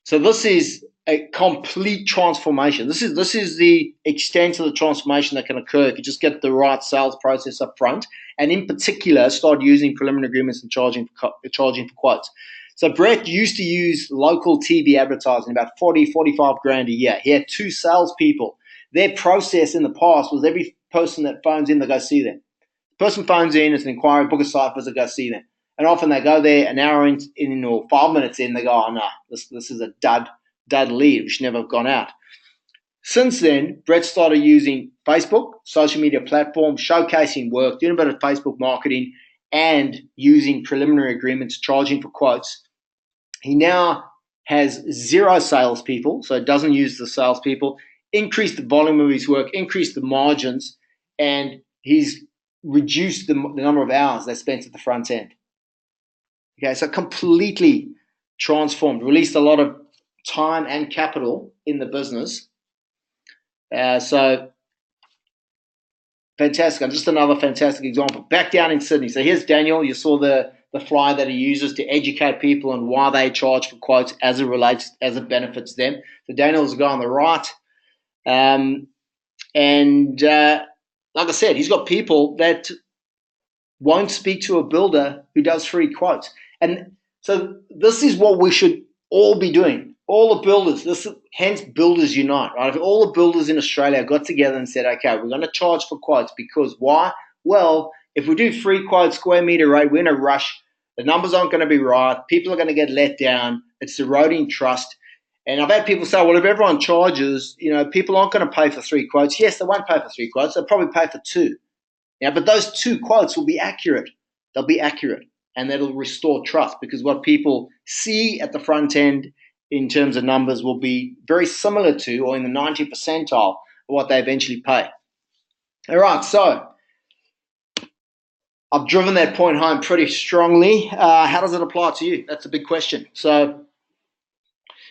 So this is a complete transformation. This is the extent of the transformation that can occur if you just get the right sales process up front, and in particular, start using preliminary agreements and charging for quotes. So Brett used to use local TV advertising, about 40, 45 grand a year. He had 2 salespeople. Their process in the past was every person that phones in, they go see them. The person phones in, it's an inquiry, book a site visit, go see them. And often they go there an hour in or 5 minutes in, they go, oh no, this is a dud lead, which never have gone out. Since then, Brett started using Facebook, social media platforms, showcasing work, doing a bit of Facebook marketing, and using preliminary agreements, charging for quotes. He now has 0 salespeople, so doesn't use the salespeople, increased the volume of his work, increased the margins, and he's reduced the number of hours they spent at the front end. Okay, so completely transformed, released a lot of time and capital in the business. So fantastic. Just another fantastic example. Back down in Sydney. So here's Daniel. You saw the flyer that he uses to educate people on why they charge for quotes as it benefits them. So Daniel's the guy on the right. Like I said, he's got people that won't speak to a builder who does free quotes. And so this is what we should all be doing. All the builders, hence Builders Unite, right? If all the builders in Australia got together and said, okay, we're going to charge for quotes because why? Well, if we do free quotes, square meter rate, we're in a rush. The numbers aren't going to be right. People are going to get let down. It's eroding trust. And I've had people say, well, if everyone charges, people aren't going to pay for 3 quotes. Yes, they won't pay for 3 quotes. They'll probably pay for 2. But those 2 quotes will be accurate. They'll be accurate, and that'll restore trust because what people see at the front end in terms of numbers will be very similar to or in the 90th percentile of what they eventually pay. All right, so I've driven that point home pretty strongly. How does it apply to you? That's a big question. So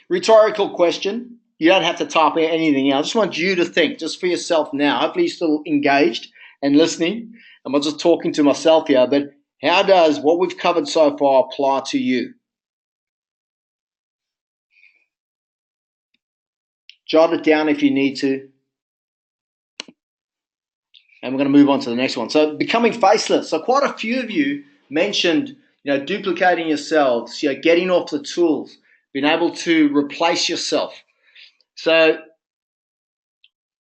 rhetorical question. You don't have to type anything else. I just want you to think just for yourself now. Hopefully you're still engaged and listening. I'm not just talking to myself here, but how does what we've covered so far apply to you? Jot it down if you need to. And we're going to move on to the next one. So becoming faceless. So quite a few of you mentioned, duplicating yourselves, getting off the tools, being able to replace yourself. So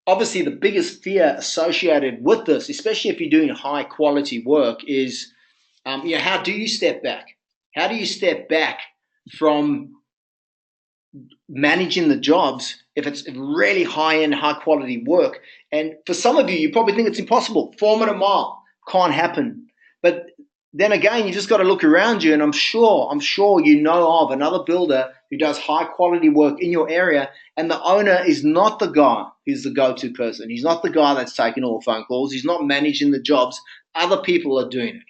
obviously the biggest fear associated with this, especially if you're doing high quality work, is how do you step back? How do you step back from managing the jobs if it's really high-end, high-quality work? And for some of you probably think it's impossible. 4 minute mile can't happen. But then again, you just got to look around you, and I'm sure you know of another builder who does high-quality work in your area, and the owner is not the guy who's the go-to person. He's not the guy that's taking all the phone calls. He's not managing the jobs. Other people are doing it.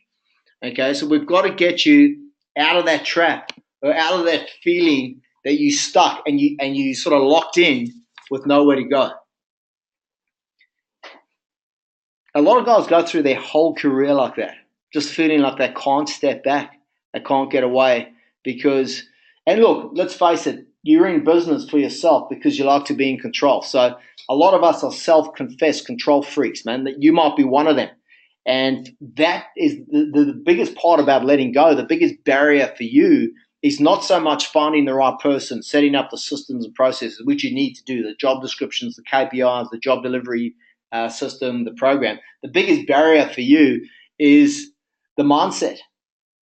Okay, so we've got to get you out of that trap or out of that feeling that you stuck and you sort of locked in with nowhere to go. A lot of guys go through their whole career like that, just feeling like they can't step back, they can't get away because, and look, let's face it, you're in business for yourself because you like to be in control. So a lot of us are self-confessed control freaks, man, that you might be one of them. And that is the biggest part about letting go. The biggest barrier for you is not so much finding the right person, setting up the systems and processes, which you need to do, the job descriptions, the KPIs, the job delivery system, the program. The biggest barrier for you is the mindset,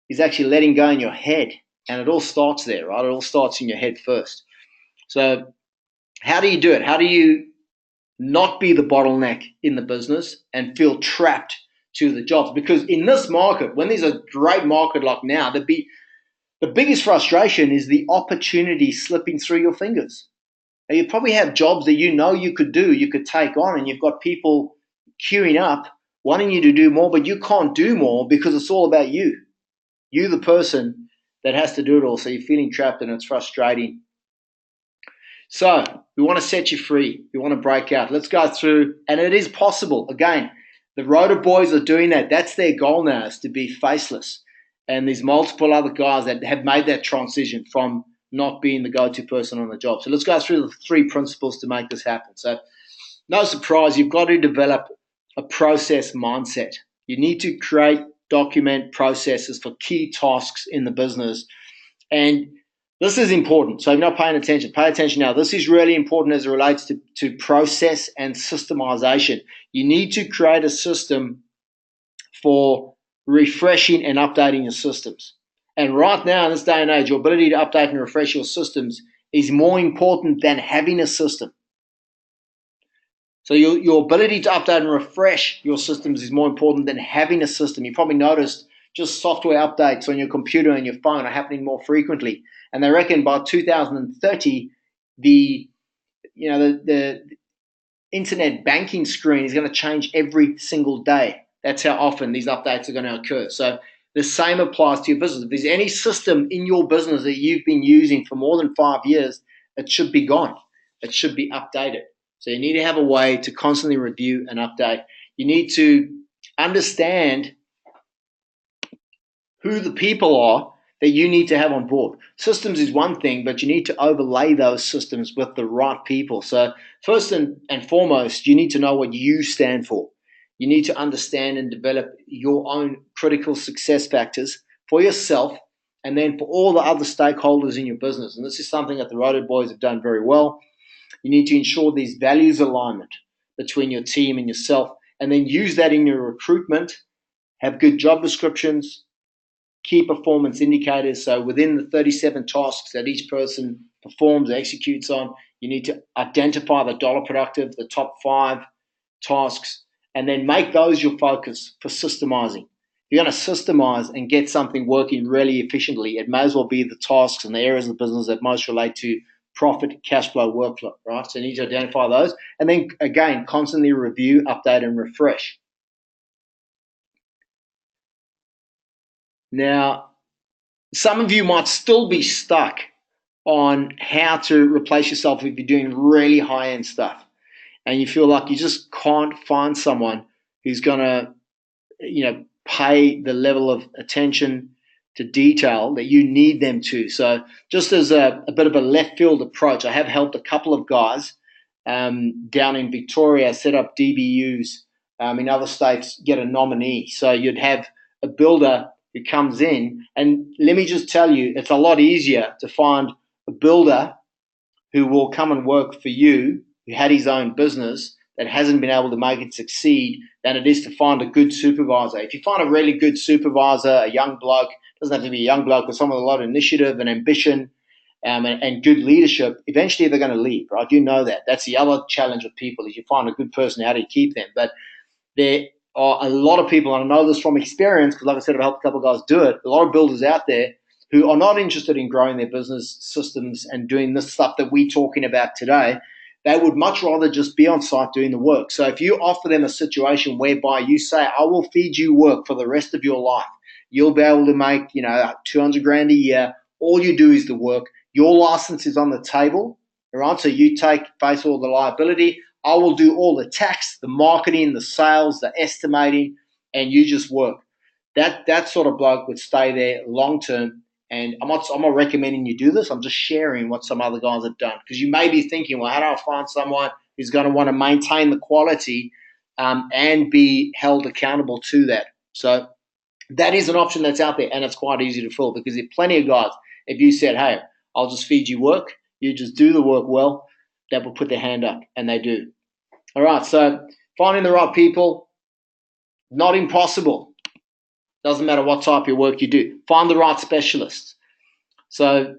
is actually letting go in your head. And it all starts there, right? It all starts in your head first. So how do you do it? How do you not be the bottleneck in the business and feel trapped to the jobs? Because in this market, when there's a great market like now, the biggest frustration is the opportunity slipping through your fingers. Now, you probably have jobs that you could do, you could take on, and you've got people queuing up wanting you to do more, but you can't do more because it's all about you. You, the person that has to do it all. So you're feeling trapped and it's frustrating. So we want to set you free. We want to break out. Let's go through, and it is possible. Again, the Rotor Boys are doing that. That's their goal now, is to be faceless. And there's multiple other guys that have made that transition from not being the go-to person on the job. So let's go through the 3 principles to make this happen. So no surprise, you've got to develop a process mindset. You need to create, document processes for key tasks in the business. And this is important. So if you're not paying attention, pay attention now. This is really important as it relates to process and systemization. You need to create a system for refreshing and updating your systems. And right now, in this day and age, your ability to update and refresh your systems is more important than having a system. So your ability to update and refresh your systems is more important than having a system. You probably noticed just software updates on your computer and your phone are happening more frequently. And they reckon by 2030, the internet banking screen is going to change every single day. That's how often these updates are going to occur. So The same applies to your business. If there's any system in your business that you've been using for more than 5 years, it should be gone. It should be updated. So you need to have a way to constantly review and update. You need to understand who the people are that you need to have on board. Systems is one thing, but you need to overlay those systems with the right people. So first and foremost, you need to know what you stand for. You need to understand and develop your own critical success factors for yourself and then for all the other stakeholders in your business. And this is something that the Roto Boys have done very well. You need to ensure these values alignment between your team and yourself, and then use that in your recruitment. Have good job descriptions, key performance indicators. So within the 37 tasks that each person performs or executes on, you need to identify the dollar productive, the top 5 tasks, and then make those your focus for systemizing. If you're going to systemize and get something working really efficiently, it may as well be the tasks and the areas of the business that most relate to profit, cash flow, workflow, right? So you need to identify those, and then again, constantly review, update, and refresh. Now, some of you might still be stuck on how to replace yourself if you're doing really high-end stuff, and you feel like you just can't find someone who's going to, pay the level of attention to detail that you need them to. So just as a bit of a left field approach, I have helped a couple of guys down in Victoria set up DBUs. In other states, get a nominee. So you'd have a builder who comes in, and let me just tell you, it's a lot easier to find a builder who will come and work for you, who had his own business, that hasn't been able to make it succeed, than it is to find a good supervisor. If you find a really good supervisor, a young bloke, doesn't have to be a young bloke, but someone with a lot of initiative and ambition and good leadership, eventually they're going to leave, right? You know that. That's the other challenge with people, is you find a good person, how do you keep them? But there are a lot of people, and I know this from experience, because like I said, I've helped a couple of guys do it, a lot of builders out there who are not interested in growing their business systems and doing this stuff that we're talking about today. They would much rather just be on site doing the work. So if you offer them a situation whereby you say, I will feed you work for the rest of your life, you'll be able to make, 200 grand a year. All you do is the work. Your license is on the table, all right? So you face all the liability. I will do all the tax, the marketing, the sales, the estimating, and you just work. That sort of bloke would stay there long term. And I'm not recommending you do this. I'm just sharing what some other guys have done, because you may be thinking, well, how do I find someone who's going to want to maintain the quality and be held accountable to that? So that is an option that's out there, and it's quite easy to fill, because there are plenty of guys, if you said, hey, I'll just feed you work, you just do the work well, that will put their hand up, and they do. All right, so finding the right people, not impossible. Doesn't matter what type of work you do. Find the right specialists. So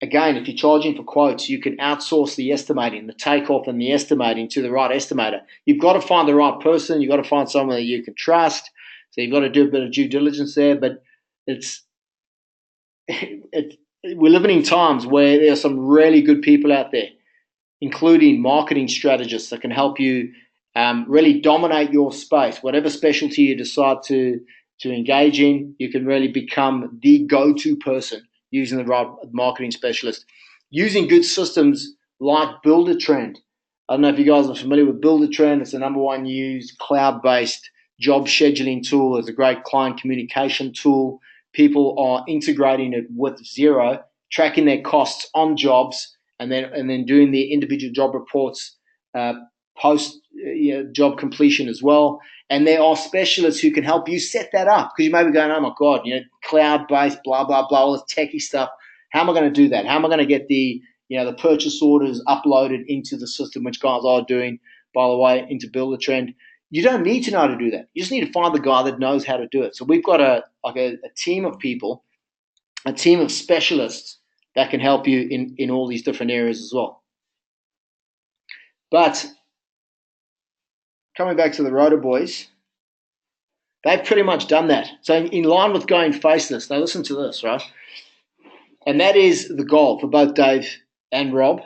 again, if you're charging for quotes, you can outsource the estimating, the takeoff and the estimating to the right estimator. You've got to find the right person. You've got to find someone that you can trust. So you've got to do a bit of due diligence there. But we're living in times where there are some really good people out there, including marketing strategists that can help you really dominate your space. Whatever specialty you decide to engage in, you can really become the go-to person using the right marketing specialist. Using good systems like Buildertrend. I don't know if you guys are familiar with Buildertrend. It's the number one used cloud-based job scheduling tool. It's a great client communication tool. People are integrating it with Xero, tracking their costs on jobs, and then doing the individual job reports post job completion as well. And there are specialists who can help you set that up, because you may be going, oh my God, cloud-based, blah, blah, blah, all this techie stuff. How am I going to do that? How am I going to get the purchase orders uploaded into the system, which guys are doing, by the way, into Buildertrend? You don't need to know how to do that. You just need to find the guy that knows how to do it. So we've got a team of people, a team of specialists that can help you in all these different areas as well. But coming back to the Roto Boys, they've pretty much done that. So in line with going faceless, now listen to this, right? And that is the goal for both Dave and Rob.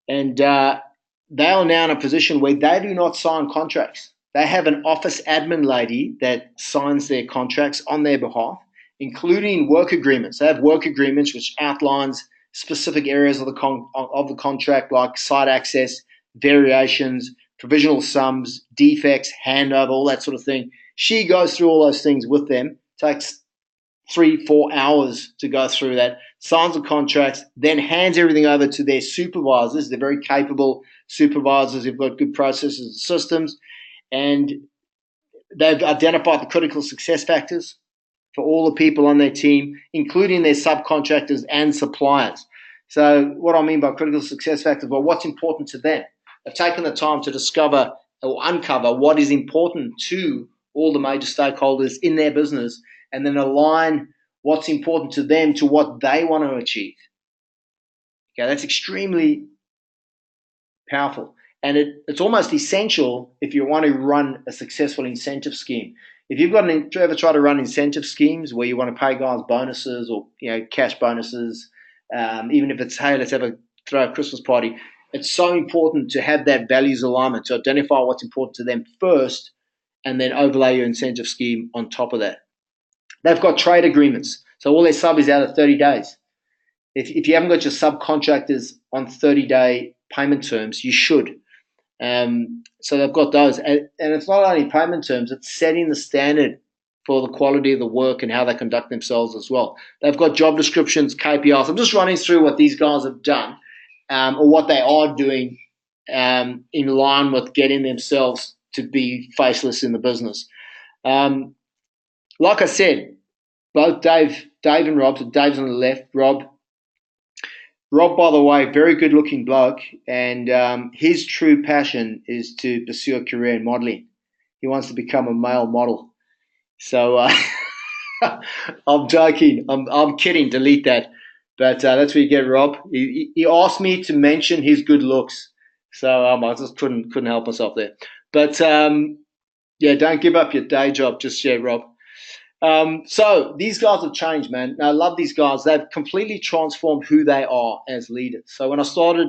And they are now in a position where they do not sign contracts. They have an office admin lady that signs their contracts on their behalf, including work agreements. They have work agreements which outlines specific areas of the contract, like site access, variations, provisional sums, defects, handover, all that sort of thing. She goes through all those things with them, takes 3-4 hours to go through that, signs the contracts, then hands everything over to their supervisors. They're very capable supervisors who've got good processes and systems, and they've identified the critical success factors for all the people on their team, including their subcontractors and suppliers. So what I mean by critical success factors, well, what's important to them? They've taken the time to discover or uncover what is important to all the major stakeholders in their business, and then align what's important to them to what they want to achieve. Okay, that's extremely powerful. And it's almost essential if you want to run a successful incentive scheme. If you've got ever tried to run incentive schemes where you want to pay guys bonuses or cash bonuses, even if it's, hey, let's throw a Christmas party, it's so important to have that values alignment, to identify what's important to them first, and then overlay your incentive scheme on top of that. They've got trade agreements. So all their sub is out of 30 days. If you haven't got your subcontractors on 30-day payment terms, you should. So they've got those. And it's not only payment terms, it's setting the standard for the quality of the work and how they conduct themselves as well. They've got job descriptions, KPIs. I'm just running through what these guys have done, or what they are doing in line with getting themselves to be faceless in the business. Like I said, both Dave and Rob, so Dave's on the left, Rob, by the way, very good-looking bloke, and his true passion is to pursue a career in modelling. He wants to become a male model. So I'm joking. I'm kidding. Delete that. But that's where you get Rob. He asked me to mention his good looks, so I just couldn't help myself there. But don't give up your day job just yet, Rob. So these guys have changed, man. I love these guys. They've completely transformed who they are as leaders. So when I started,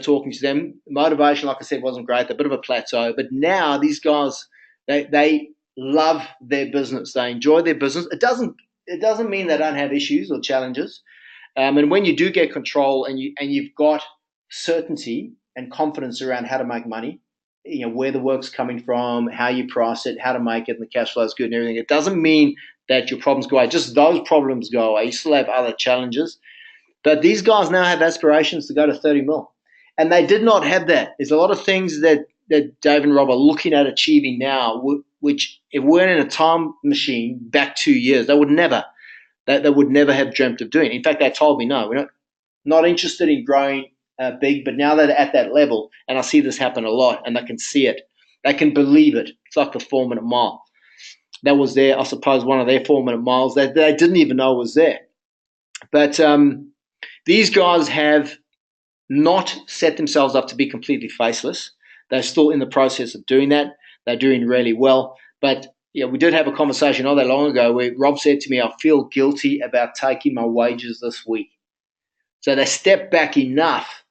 talking to them, motivation, like I said, wasn't great. They're a bit of a plateau. But now these guys, they love their business. They enjoy their business. It doesn't mean they don't have issues or challenges. And when you do get control and you've got certainty and confidence around how to make money, where the work's coming from, how you price it, how to make it, and the cash flow is good and everything. It doesn't mean that your problems go away. Just those problems go away. You still have other challenges. But these guys now have aspirations to go to 30 mil. And they did not have that. There's a lot of things that Dave and Rob are looking at achieving now, which if we're in a time machine back 2 years, they would never have dreamt of doing. In fact, they told me, no, we're not interested in growing big, but now they're at that level, and I see this happen a lot, and they can see it. They can believe it. It's like the 4-minute mile. That was I suppose, one of their 4-minute miles that they didn't even know was there. But these guys have not set themselves up to be completely faceless. They're still in the process of doing that. They're doing really well. But we did have a conversation not that long ago where Rob said to me, I feel guilty about taking my wages this week. So they stepped back enough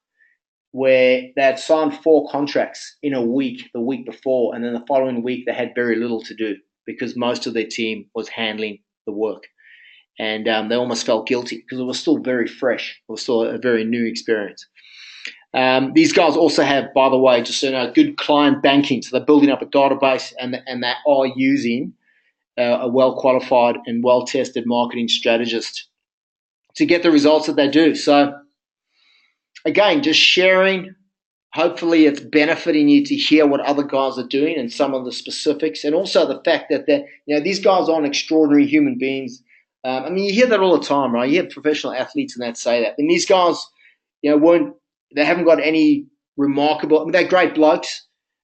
where they had signed 4 contracts in a week, the week before, and then the following week they had very little to do because most of their team was handling the work. And they almost felt guilty because it was still very fresh. It was still a very new experience. These guys also have, by the way, just good client banking. So they're building up a database, and they are using a well-qualified and well-tested marketing strategist to get the results that they do. So again, just sharing. Hopefully it's benefiting you to hear what other guys are doing and some of the specifics, and also the fact that these guys aren't extraordinary human beings. You hear that all the time, right? You have professional athletes and that say that. And these guys, they haven't got any remarkable, they're great blokes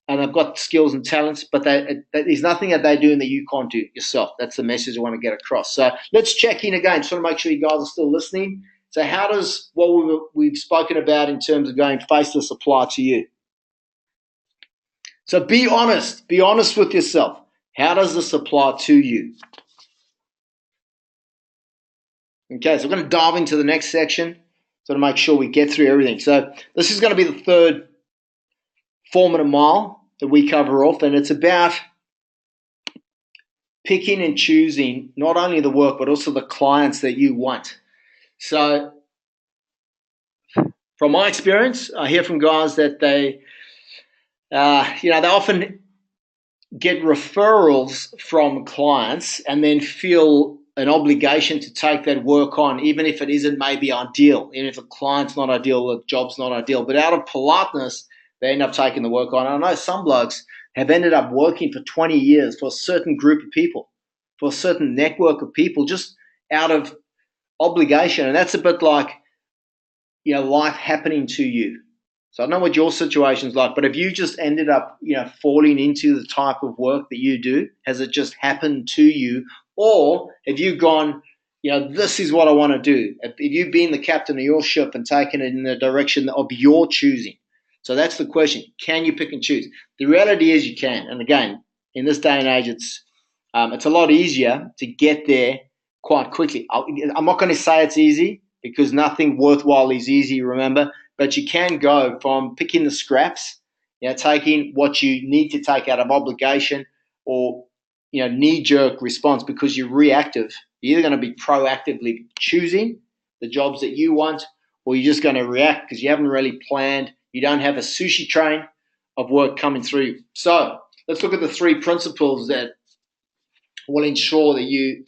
and they've got skills and talents, but there's nothing that they do that you can't do yourself. That's the message I want to get across. So let's check in again. Just want to make sure you guys are still listening. So how does what we've spoken about in terms of going faceless apply to you? So be honest with yourself. How does this apply to you? Okay, so we're going to dive into the next section so to make sure we get through everything. So this is going to be the third 4-minute mile. that we cover off, and it's about picking and choosing not only the work but also the clients that you want. So from my experience, I hear from guys that they often get referrals from clients and then feel an obligation to take that work on, even if it isn't maybe ideal, even if the client's not ideal, the job's not ideal. But out of politeness, they end up taking the work on. And I know some blokes have ended up working for 20 years for a certain group of people, for a certain network of people, just out of obligation. And that's a bit like, life happening to you. So I don't know what your situation's like, but have you just ended up, falling into the type of work that you do? Has it just happened to you? Or have you gone, this is what I want to do? Have you been the captain of your ship and taken it in the direction of your choosing? So that's the question. Can you pick and choose? The reality is you can. And again, in this day and age, it's a lot easier to get there quite quickly. I'm not going to say it's easy because nothing worthwhile is easy, remember. But you can go from picking the scraps, taking what you need to take out of obligation or, knee-jerk response because you're reactive. You're either going to be proactively choosing the jobs that you want, or you're just going to react because you haven't really planned. You don't have a sushi train of work coming through. So let's look at the 3 principles that will ensure that you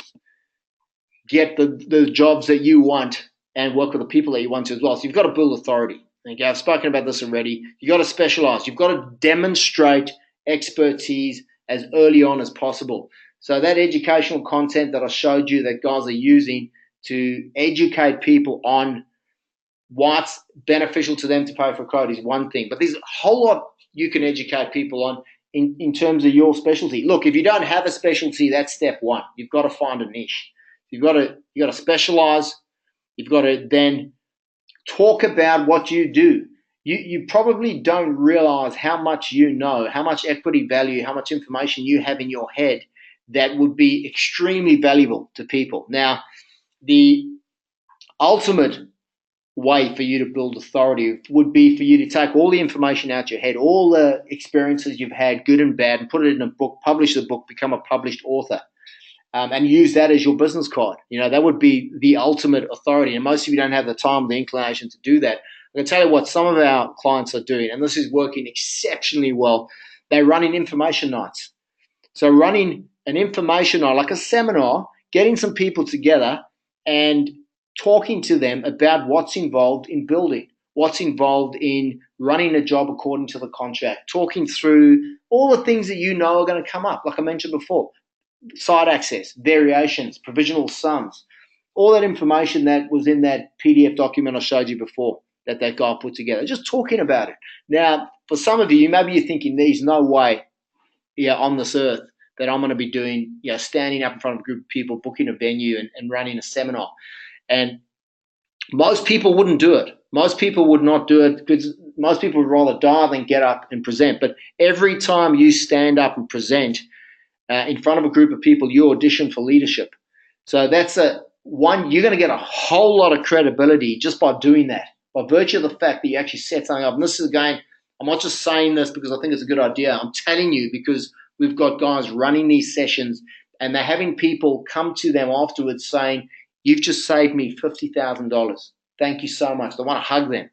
get the jobs that you want and work with the people that you want to as well. So you've got to build authority. Okay, I've spoken about this already. You've got to specialize. You've got to demonstrate expertise as early on as possible. So that educational content that I showed you that guys are using to educate people on what's beneficial to them to pay for a quote is one thing. But there's a whole lot you can educate people on in terms of your specialty. Look, if you don't have a specialty, that's step 1. You've got to find a niche. You've got to specialize. You've got to then talk about what you do. You probably don't realize how much you know, how much equity value, how much information you have in your head that would be extremely valuable to people. Now, the ultimate way for you to build authority would be for you to take all the information out your head, all the experiences you've had, good and bad, and put it in a book, publish the book, become a published author. And use that as your business card. That would be the ultimate authority. And most of you don't have the time or the inclination to do that. I can tell you what some of our clients are doing, and this is working exceptionally well. They're running information nights. So running an information night, like a seminar, getting some people together and talking to them about what's involved in building, what's involved in running a job according to the contract, talking through all the things that are going to come up, like I mentioned before. Site access, variations, provisional sums, all that information that was in that PDF document I showed you before that guy put together, just talking about it. Now, for some of you, maybe you're thinking there's no way on this earth that I'm going to be doing, standing up in front of a group of people, booking a venue and running a seminar. And most people wouldn't do it. Most people would not do it because most people would rather die than get up and present. But every time you stand up and present, in front of a group of people, you audition for leadership. So that's you're going to get a whole lot of credibility just by doing that, by virtue of the fact that you actually set something up. And this is, again, I'm not just saying this because I think it's a good idea. I'm telling you because we've got guys running these sessions and they're having people come to them afterwards saying, you've just saved me $50,000. Thank you so much. They want to hug them.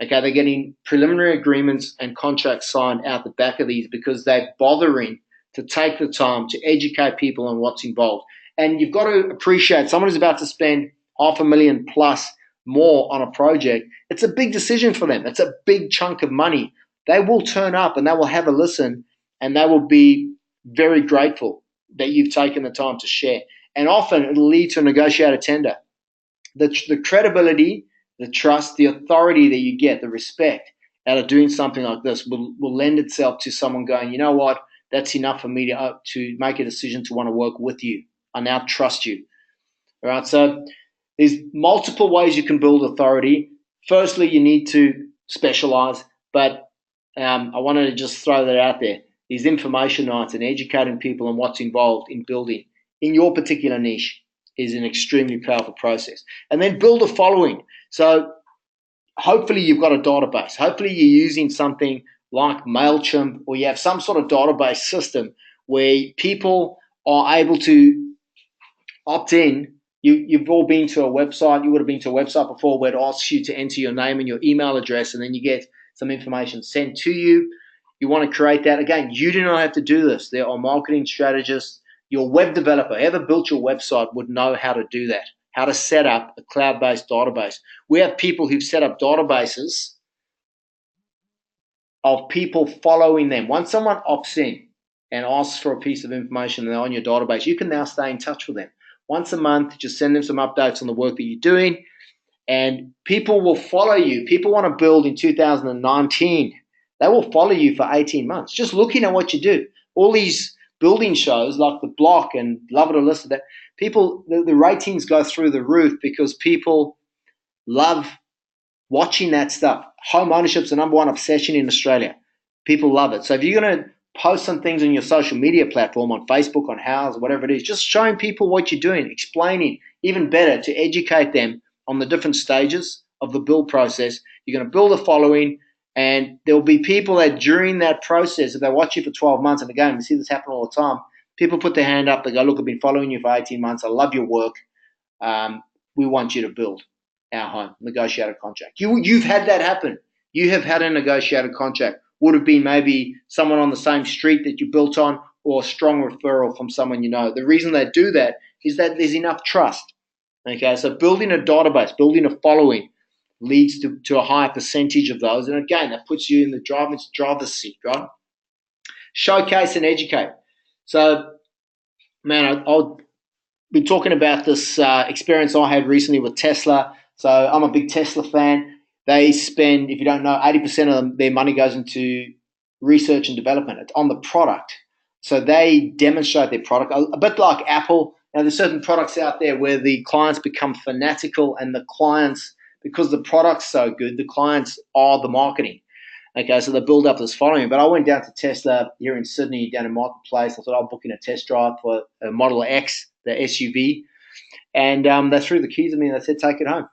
Okay, they're getting preliminary agreements and contracts signed out the back of these because they're bothering to take the time to educate people on what's involved. And you've got to appreciate someone who's about to spend $500,000 plus more on a project. It's a big decision for them. It's a big chunk of money. They will turn up and they will have a listen and they will be very grateful that you've taken the time to share. And often it'll lead to a negotiated tender. The credibility, the trust, the authority that you get, the respect out of doing something like this will lend itself to someone going, you know what? That's enough for me to make a decision to want to work with you. I now trust you. All right. So there's multiple ways you can build authority. Firstly, you need to specialize, but I wanted to just throw that out there. These information nights and educating people on what's involved in building in your particular niche is an extremely powerful process. And then build a following. So hopefully you've got a database. Hopefully you're using something like MailChimp, or you have some sort of database system where people are able to opt in. You've all been to a website. You would have been to a website before where it asks you to enter your name and your email address, and then you get some information sent to you. You want to create that. Again, you do not have to do this. There are marketing strategists. Your web developer, whoever built your website, would know how to do that, how to set up a cloud-based database. We have people who've set up databases of people following them. Once someone opts in and asks for a piece of information and they're on your database, you can now stay in touch with them. Once a month, just send them some updates on the work that you're doing, and people will follow you. People want to build in 2019. They will follow you for 18 months, just looking at what you do. All these building shows like The Block and Love It or List It, people, the ratings go through the roof because people love watching that stuff. Home ownership's the number one obsession in Australia. People love it. So if you're going to post some things on your social media platform, on Facebook, on House, whatever it is, just showing people what you're doing, explaining, even better, to educate them on the different stages of the build process. You're going to build a following, and there will be people that during that process, if they watch you for 12 months, and again, we see this happen all the time, people put their hand up, they go, look, I've been following you for 18 months, I love your work, we want you to build our home, negotiated contract. You've had that happen. You have had a negotiated contract. Would have been maybe someone on the same street that you built on, or a strong referral from someone you know. The reason they do that is that there's enough trust. Okay, so building a database, building a following leads to a higher percentage of those. And again, that puts you in the driver's seat, right? Showcase and educate. So, man, I'll be talking about this experience I had recently with Tesla. So I'm a big Tesla fan. They spend, if you don't know, 80% of their money goes into research and development. It's on the product. So they demonstrate their product, a bit like Apple. Now, there's certain products out there where the clients become fanatical, and the clients, because the product's so good, the clients are the marketing. Okay, so they build up this following. But I went down to Tesla here in Sydney, down in Marketplace. I thought I'll book in a test drive for a Model X, the SUV. And they threw the keys at me and they said, take it home.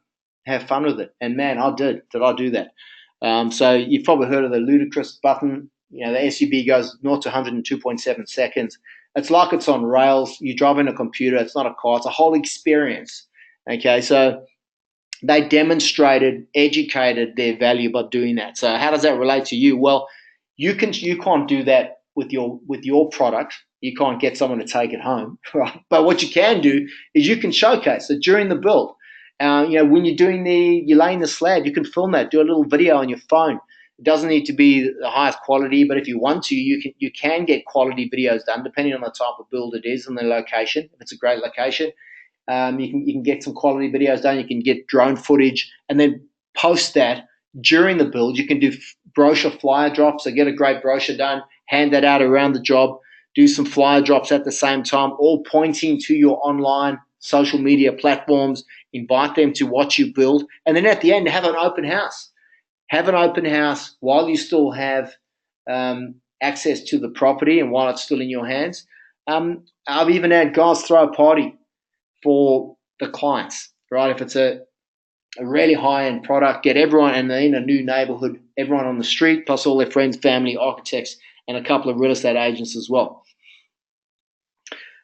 Have fun with it. And man, I did. Did I do that? So you've probably heard of the ludicrous button. You know, the SUV goes 0 to 100 in 2.7 seconds. It's like it's on rails. You drive in a computer. It's not a car. It's a whole experience. Okay, so they demonstrated, educated their value by doing that. So how does that relate to you? Well, you can't do that with your product. You can't get someone to take it home, right? But what you can do is you can showcase it during the build. When you're laying the slab, you can film that, do a little video on your phone. It doesn't need to be the highest quality, but if you want to, you can get quality videos done depending on the type of build it is and the location. If it's a great location, you can get some quality videos done. You can get drone footage and then post that during the build. You can do brochure flyer drops. So get a great brochure done, hand that out around the job, do some flyer drops at the same time, all pointing to your online social media platforms. Invite them to watch you build. And then at the end, have an open house. Have an open house while you still have access to the property and while it's still in your hands. I've even had guys throw a party for the clients, right? If it's a really high-end product, get everyone, and they're in a new neighborhood, everyone on the street, plus all their friends, family, architects, and a couple of real estate agents as well.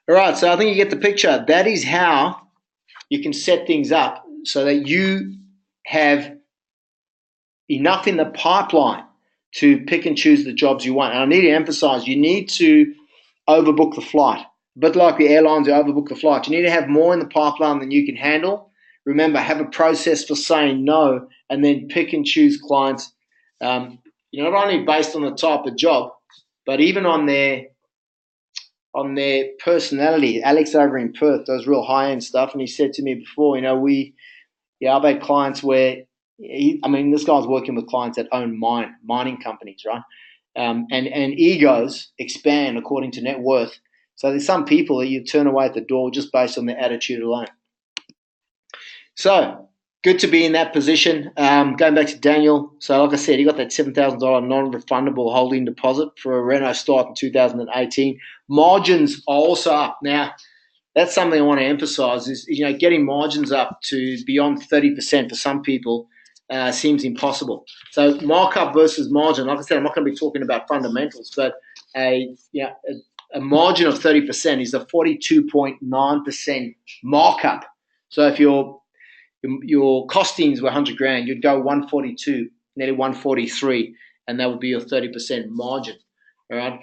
All right, so I think you get the picture. That is how you can set things up so that you have enough in the pipeline to pick and choose the jobs you want. And I need to emphasize, you need to overbook the flight. A bit like the airlines who overbook the flight. You need to have more in the pipeline than you can handle. Remember, have a process for saying no, and then pick and choose clients, not only based on the type of job, but even on their personality. Alex over in Perth does real high-end stuff, and he said to me before, I've had clients where, this guy's working with clients that own mining companies, right? And egos expand according to net worth. So there's some people that you turn away at the door just based on their attitude alone. So good to be in that position. Going back to Daniel. So like I said, he got that $7,000 non-refundable holding deposit for a reno start in 2018. Margins are also up. Now, that's something I want to emphasize is, getting margins up to beyond 30% for some people seems impossible. So markup versus margin. Like I said, I'm not going to be talking about fundamentals, but a margin of 30% is a 42.9% markup. So if your costings were 100 grand, you'd go 142, nearly 143, and that would be your 30% margin. All right.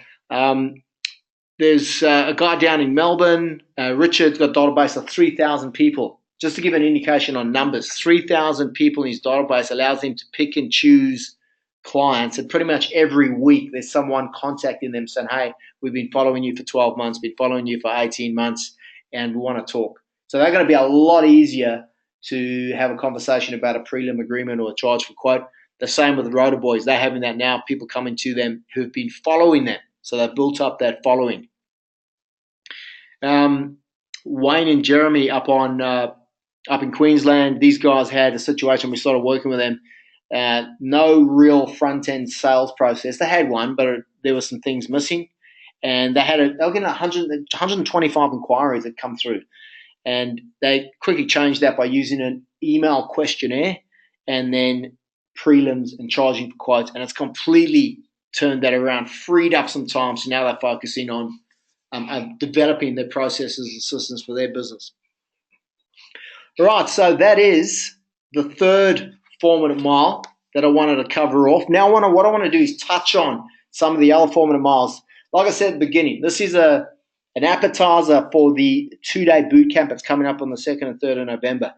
There's a guy down in Melbourne, Richard's got a database of 3,000 people. Just to give an indication on numbers, 3,000 people in his database allows him to pick and choose clients. And pretty much every week there's someone contacting them saying, hey, we've been following you for 12 months, been following you for 18 months, and we want to talk. So they're going to be a lot easier to have a conversation about a prelim agreement or a charge for quote. The same with the Rotor Boys. They're having that now, people coming to them who've been following them. So they've built up that following. Wayne and Jeremy up in Queensland, these guys had a situation. We started working with them. No real front-end sales process. They had one, but there were some things missing. And they were getting 125 inquiries that come through. And they quickly changed that by using an email questionnaire and then prelims and charging for quotes. And it's completely turned that around, freed up some time. So now they're focusing on developing their processes and systems for their business. All right, so that is the third formative mile that I wanted to cover off. Now, what I want to do is touch on some of the other formative miles. Like I said at the beginning, this is an appetizer for the 2-day boot camp that's coming up on the 2nd and 3rd of November.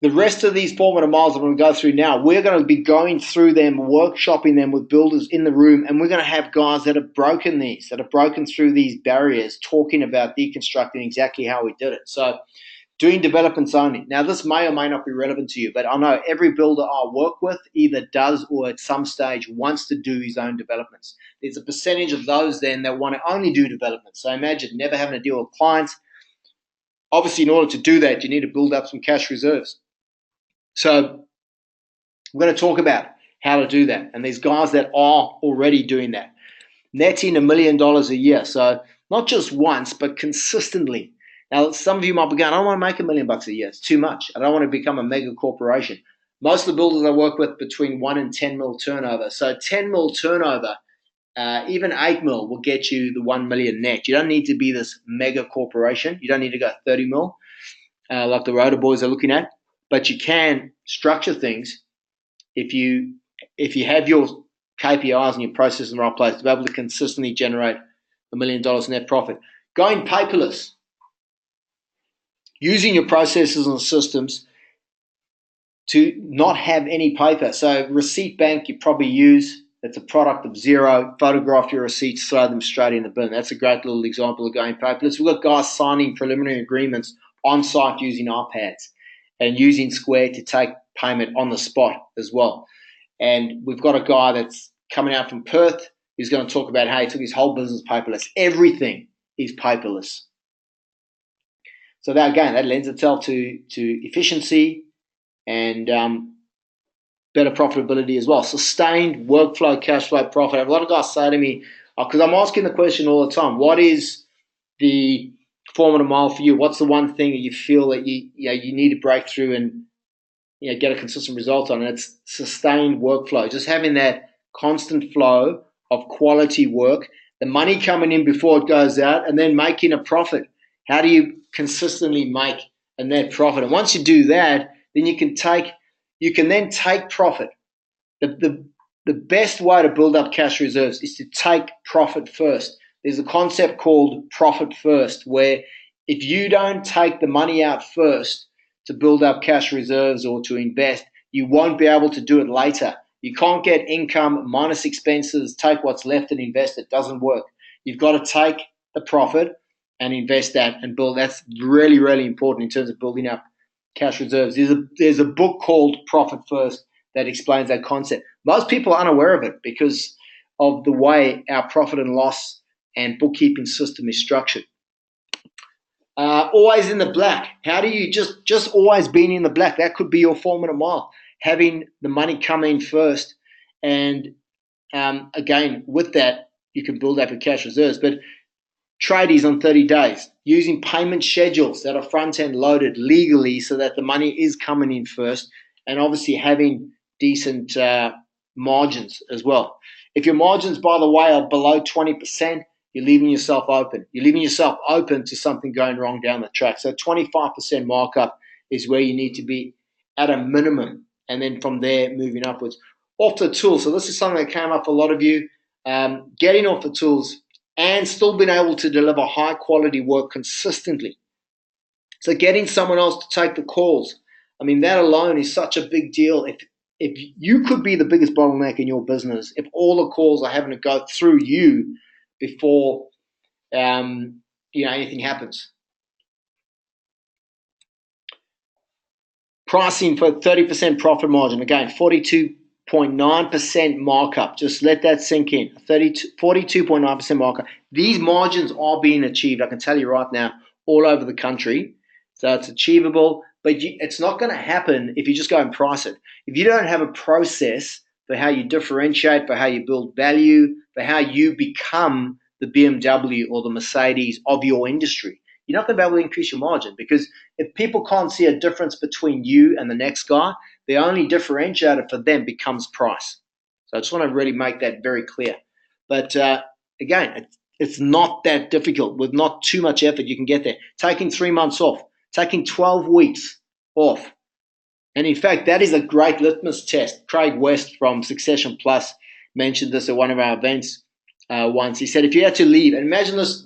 The rest of these formative miles I'm going to go through now, we're going to be going through them, workshopping them with builders in the room, and we're going to have guys that have broken these, that have broken through these barriers, talking about deconstructing exactly how we did it. So doing developments only. Now, this may or may not be relevant to you, but I know every builder I work with either does or at some stage wants to do his own developments. There's a percentage of those then that want to only do developments. So imagine never having to deal with clients. Obviously, in order to do that, you need to build up some cash reserves. So we're going to talk about how to do that. And there's guys that are already doing that. Netting $1 million a year. So not just once, but consistently. Now, some of you might be going, I don't want to make $1 million a year. It's too much. I don't want to become a mega corporation. Most of the builders I work with between 1 and 10 mil turnover. So 10 mil turnover, even 8 mil will get you the 1 million net. You don't need to be this mega corporation. You don't need to go 30 mil like the Rotor Boys are looking at. But you can structure things if you have your KPIs and your process in the right place to be able to consistently generate $1 million net profit. Going paperless, using your processes and systems to not have any paper. So Receipt Bank you probably use. It's a product of Xero. Photograph your receipts, throw them straight in the bin. That's a great little example of going paperless. We've got guys signing preliminary agreements on site using iPads and using Square to take payment on the spot as well. And we've got a guy that's coming out from Perth who's going to talk about how he took his whole business paperless. Everything is paperless. So that, again, that lends itself to efficiency and better profitability as well. Sustained workflow, cash flow, profit. I have a lot of guys say to me, because I'm asking the question all the time, what is the formative mile for you? What's the one thing that you feel that you need to break through and get a consistent result on? And it's sustained workflow, just having that constant flow of quality work, the money coming in before it goes out, and then making a profit. How do you consistently make a net profit? And once you do that, then you can then take profit. The best way to build up cash reserves is to take profit first. There's a concept called profit first, where if you don't take the money out first to build up cash reserves or to invest, you won't be able to do it later. You can't get income minus expenses, take what's left and invest. It doesn't work. You've got to take the profit and invest that and build. That's really, really important in terms of building up cash reserves. There's a book called Profit First that explains that concept. Most people are unaware of it because of the way our profit and loss and bookkeeping system is structured. Always in the black. How do you just always being in the black? That could be your formative mile. Having the money come in first, and again, with that, you can build up your cash reserves. But tradies on 30 days, using payment schedules that are front-end loaded legally so that the money is coming in first, and obviously having decent margins as well. If your margins, by the way, are below 20%, you're leaving yourself open. You're leaving yourself open to something going wrong down the track. So 25% markup is where you need to be at a minimum, and then from there moving upwards. Off the tools. So this is something that came up for a lot of you. Getting off the tools and still being able to deliver high quality work consistently. So getting someone else to take the calls. I mean, that alone is such a big deal. If you could be the biggest bottleneck in your business, if all the calls are having to go through you before anything happens. Pricing for 30% profit margin. Again, 42.9% markup. Just let that sink in. 42.9% markup. These margins are being achieved, I can tell you right now, all over the country. So it's achievable, but it's not going to happen if you just go and price it. If you don't have a process for how you differentiate, for how you build value, for how you become the BMW or the Mercedes of your industry, you're not going to be able to increase your margin, because if people can't see a difference between you and the next guy, the only differentiator for them becomes price. So I just want to really make that very clear. But again, it's not that difficult. With not too much effort, you can get there. Taking 3 months off, taking 12 weeks off. And in fact, that is a great litmus test. Craig West from Succession Plus mentioned this at one of our events once. He said, if you had to leave, and imagine this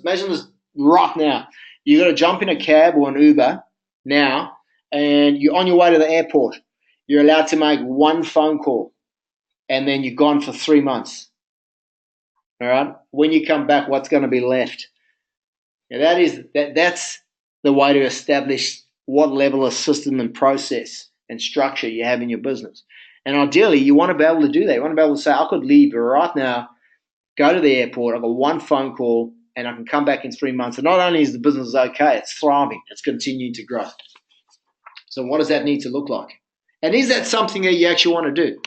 right now. You got to jump in a cab or an Uber now, and you're on your way to the airport. You're allowed to make one phone call, and then you're gone for 3 months. All right. When you come back, what's going to be left? Now that's the way to establish what level of system and process and structure you have in your business. And ideally, you want to be able to do that. You want to be able to say, I could leave right now, go to the airport, I've got one phone call, and I can come back in 3 months. And not only is the business okay, it's thriving. It's continuing to grow. So what does that need to look like? And is that something that you actually want to do?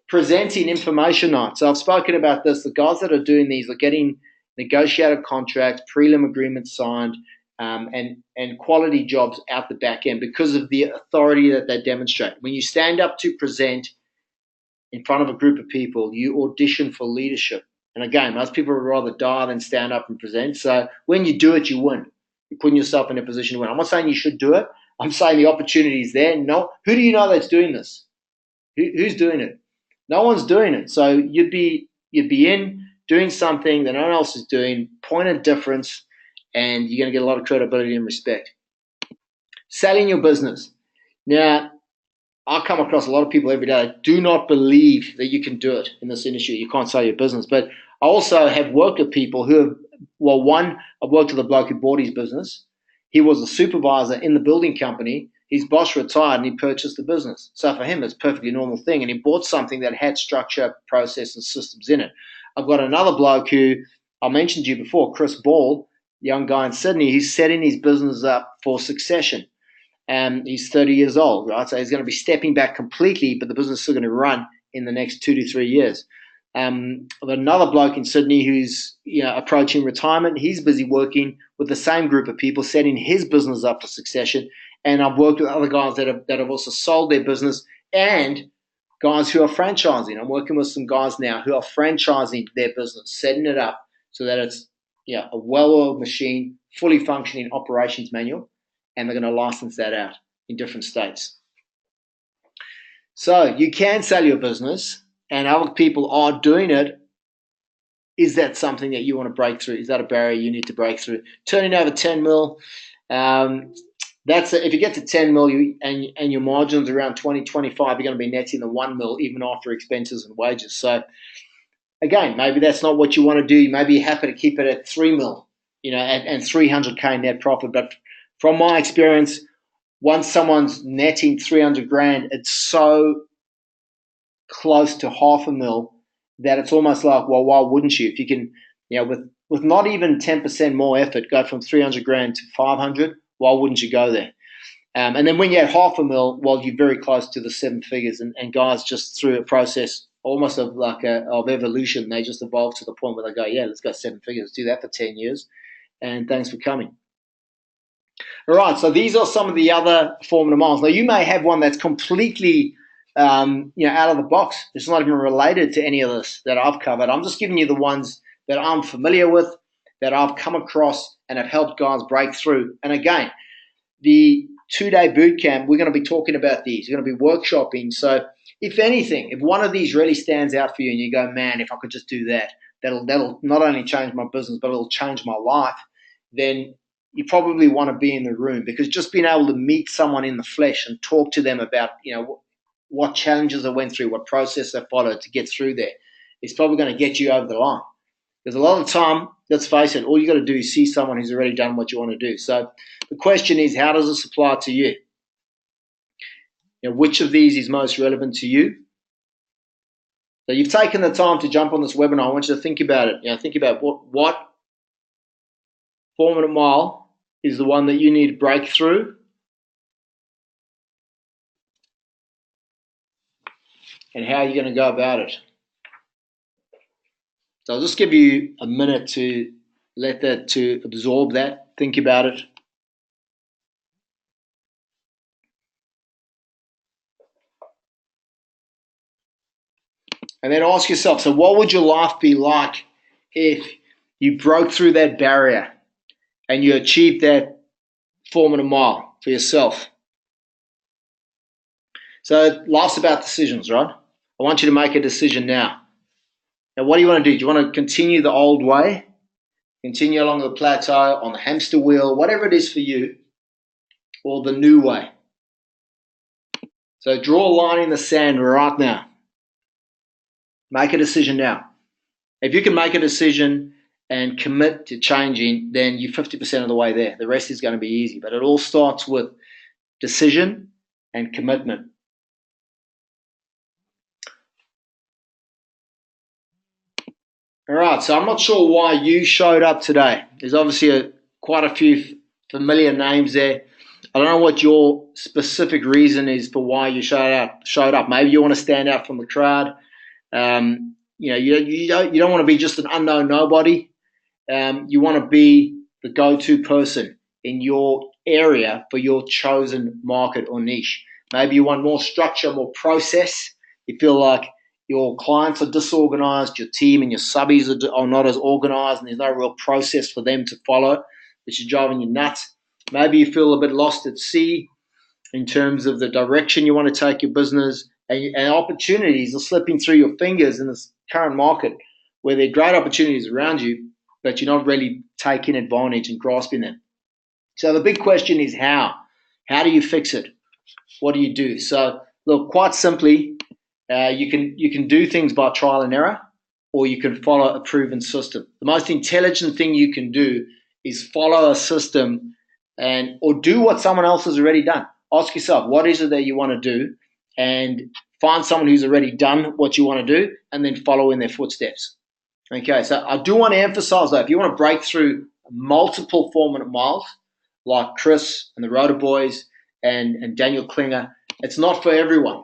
Presenting information nights. So I've spoken about this. The guys that are doing these are getting negotiated contracts, prelim agreements signed, and quality jobs out the back end because of the authority that they demonstrate. When you stand up to present in front of a group of people, you audition for leadership. And again, most people would rather die than stand up and present. So when you do it, you win. You're putting yourself in a position to win. I'm not saying you should do it. I'm saying the opportunity is there. No, who do you know that's doing this? Who's doing it? No one's doing it. So you'd be in doing something that no one else is doing, point of difference, and you're going to get a lot of credibility and respect. Selling your business. Now, I come across a lot of people every day that do not believe that you can do it in this industry. You can't sell your business. But I also have worked with people who have, I've worked with a bloke who bought his business. He was a supervisor in the building company. His boss retired and he purchased the business. So for him, it's a perfectly normal thing. And he bought something that had structure, process, and systems in it. I've got another bloke who I mentioned to you before, Chris Ball, young guy in Sydney. He's setting his business up for succession. And he's 30 years old, right? So he's going to be stepping back completely, but the business is still going to run in the next 2 to 3 years. I've got another bloke in Sydney who's approaching retirement. He's busy working with the same group of people, setting his business up for succession. And I've worked with other guys that have also sold their business, and guys who are franchising. I'm working with some guys now who are franchising their business, setting it up so that it's a well-oiled machine, fully functioning operations manual, and they're going to license that out in different states. So you can sell your business, and other people are doing it. Is that something that you want to break through? Is that a barrier you need to break through? Turning over 10 mil, if you get to 10 mil and your margins around 20, 25, you're going to be netting the 1 mil even after expenses and wages. So again, maybe that's not what you want to do. You may be happy to keep it at 3 mil, and 300K net profit. But from my experience, once someone's netting 300 grand, it's so close to half a mil that it's almost like, well, why wouldn't you? If you can, with not even 10% more effort, go from 300 grand to 500, why wouldn't you go there? And then when you're at half a mil, well, you're very close to the 7 figures. And guys, just through a process almost of evolution, they just evolve to the point where they go, yeah, let's go 7 figures. Let's do that for 10 years. And thanks for coming. All right, so these are some of the other 4 minute miles. Now, you may have one that's completely out of the box. It's not even related to any of this that I've covered. I'm just giving you the ones that I'm familiar with, that I've come across and have helped guys break through. And again, the 2-day boot camp, we're going to be talking about these. We're going to be workshopping. So if anything, if one of these really stands out for you and you go, man, if I could just do that, that'll not only change my business, but it'll change my life, then you probably want to be in the room, because just being able to meet someone in the flesh and talk to them about, what challenges I went through, what process I followed to get through there, is probably going to get you over the line. Because a lot of the time, let's face it, all you got to do is see someone who's already done what you want to do. So the question is, how does this apply to you? Which of these is most relevant to you? So you've taken the time to jump on this webinar. I want you to think about it. Think about what 4-minute mile is the one that you need to break through, and how you're going to go about it. So I'll just give you a minute to let that, to absorb that, think about it. And then ask yourself, so what would your life be like if you broke through that barrier and you achieved that 4-minute mile for yourself? So life's about decisions, right? I want you to make a decision now. Now, what do you want to do? Do you want to continue the old way? Continue along the plateau, on the hamster wheel, whatever it is for you, or the new way? So draw a line in the sand right now. Make a decision now. If you can make a decision and commit to changing, then you're 50% of the way there. The rest is going to be easy. But it all starts with decision and commitment. All right, so I'm not sure why you showed up today. There's obviously quite a few familiar names there. I don't know what your specific reason is for why you showed up. Maybe you want to stand out from the crowd. You don't want to be just an unknown nobody. You want to be the go-to person in your area for your chosen market or niche. Maybe you want more structure, more process. You feel like your clients are disorganized, your team and your subbies are not as organized, and there's no real process for them to follow, which is driving you nuts. Maybe you feel a bit lost at sea in terms of the direction you want to take your business, and opportunities are slipping through your fingers in this current market where there are great opportunities around you, but you're not really taking advantage and grasping them. So the big question is how? How do you fix it? What do you do? So look, quite simply, you can do things by trial and error, or you can follow a proven system. The most intelligent thing you can do is follow a system or do what someone else has already done. Ask yourself, what is it that you want to do, and find someone who's already done what you want to do, and then follow in their footsteps. Okay, so I do want to emphasize that if you want to break through multiple 4-minute miles, like Chris and the Rotor Boys and Daniel Klinger, it's not for everyone.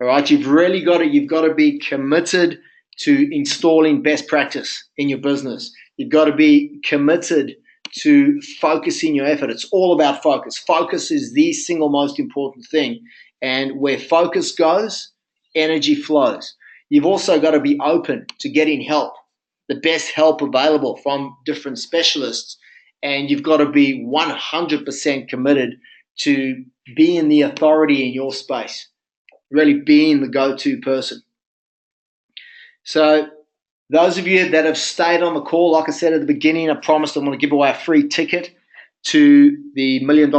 All right, you've got to be committed to installing best practice in your business. You've got to be committed to focusing your effort. It's all about focus. Focus is the single most important thing. And where focus goes, energy flows. You've also got to be open to getting help, the best help available from different specialists. And you've got to be 100% committed to being the authority in your space, really being the go-to person. So those of you that have stayed on the call, like I said at the beginning, I promised I'm going to give away a free ticket to the $1 Million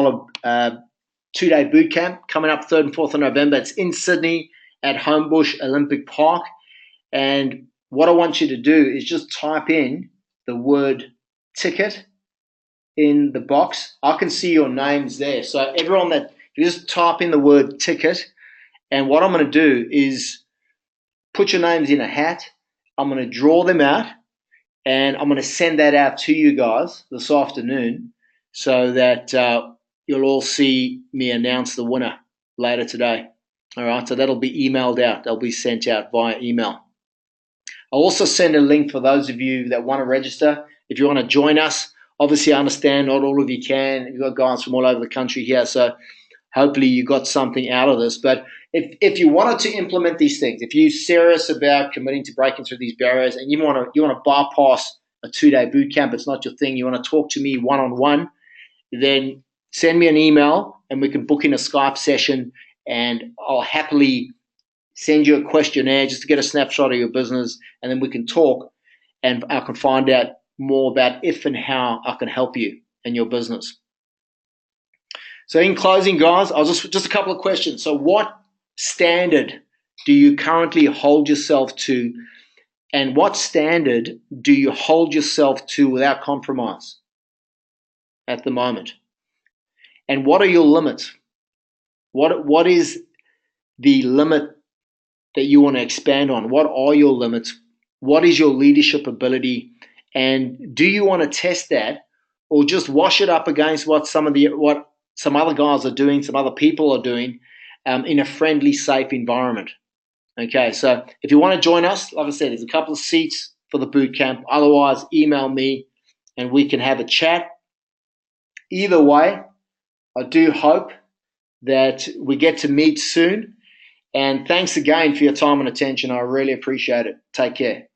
2-day boot camp coming up 3rd and 4th of November. It's in Sydney at Homebush Olympic Park. And what I want you to do is just type in the word ticket in the box. I can see your names there. So everyone you just type in the word ticket. And what I'm going to do is put your names in a hat. I'm going to draw them out, and I'm going to send that out to you guys this afternoon so that you'll all see me announce the winner later today. All right, so that'll be emailed out. They'll be sent out via email. I'll also send a link for those of you that want to register. If you want to join us, obviously I understand not all of you can. You've got guys from all over the country here, so hopefully you got something out of this. But if you wanted to implement these things, if you're serious about committing to breaking through these barriers, and you want to bypass a 2-day boot camp, it's not your thing, you want to talk to me one-on-one, then send me an email and we can book in a Skype session, and I'll happily send you a questionnaire just to get a snapshot of your business, and then we can talk and I can find out more about if and how I can help you in your business. So in closing, guys, I'll just a couple of questions. So what standard do you currently hold yourself to, and what standard do you hold yourself to without compromise at the moment? And what are your limits? What is the limit that you want to expand on? What are your limits? What is your leadership ability? And do you want to test that, or just wash it up against what some other guys are doing, some other people are doing, in a friendly, safe environment? Okay, so if you want to join us, like I said, there's a couple of seats for the boot camp. Otherwise, email me and we can have a chat. Either way, I do hope that we get to meet soon. And thanks again for your time and attention. I really appreciate it. Take care.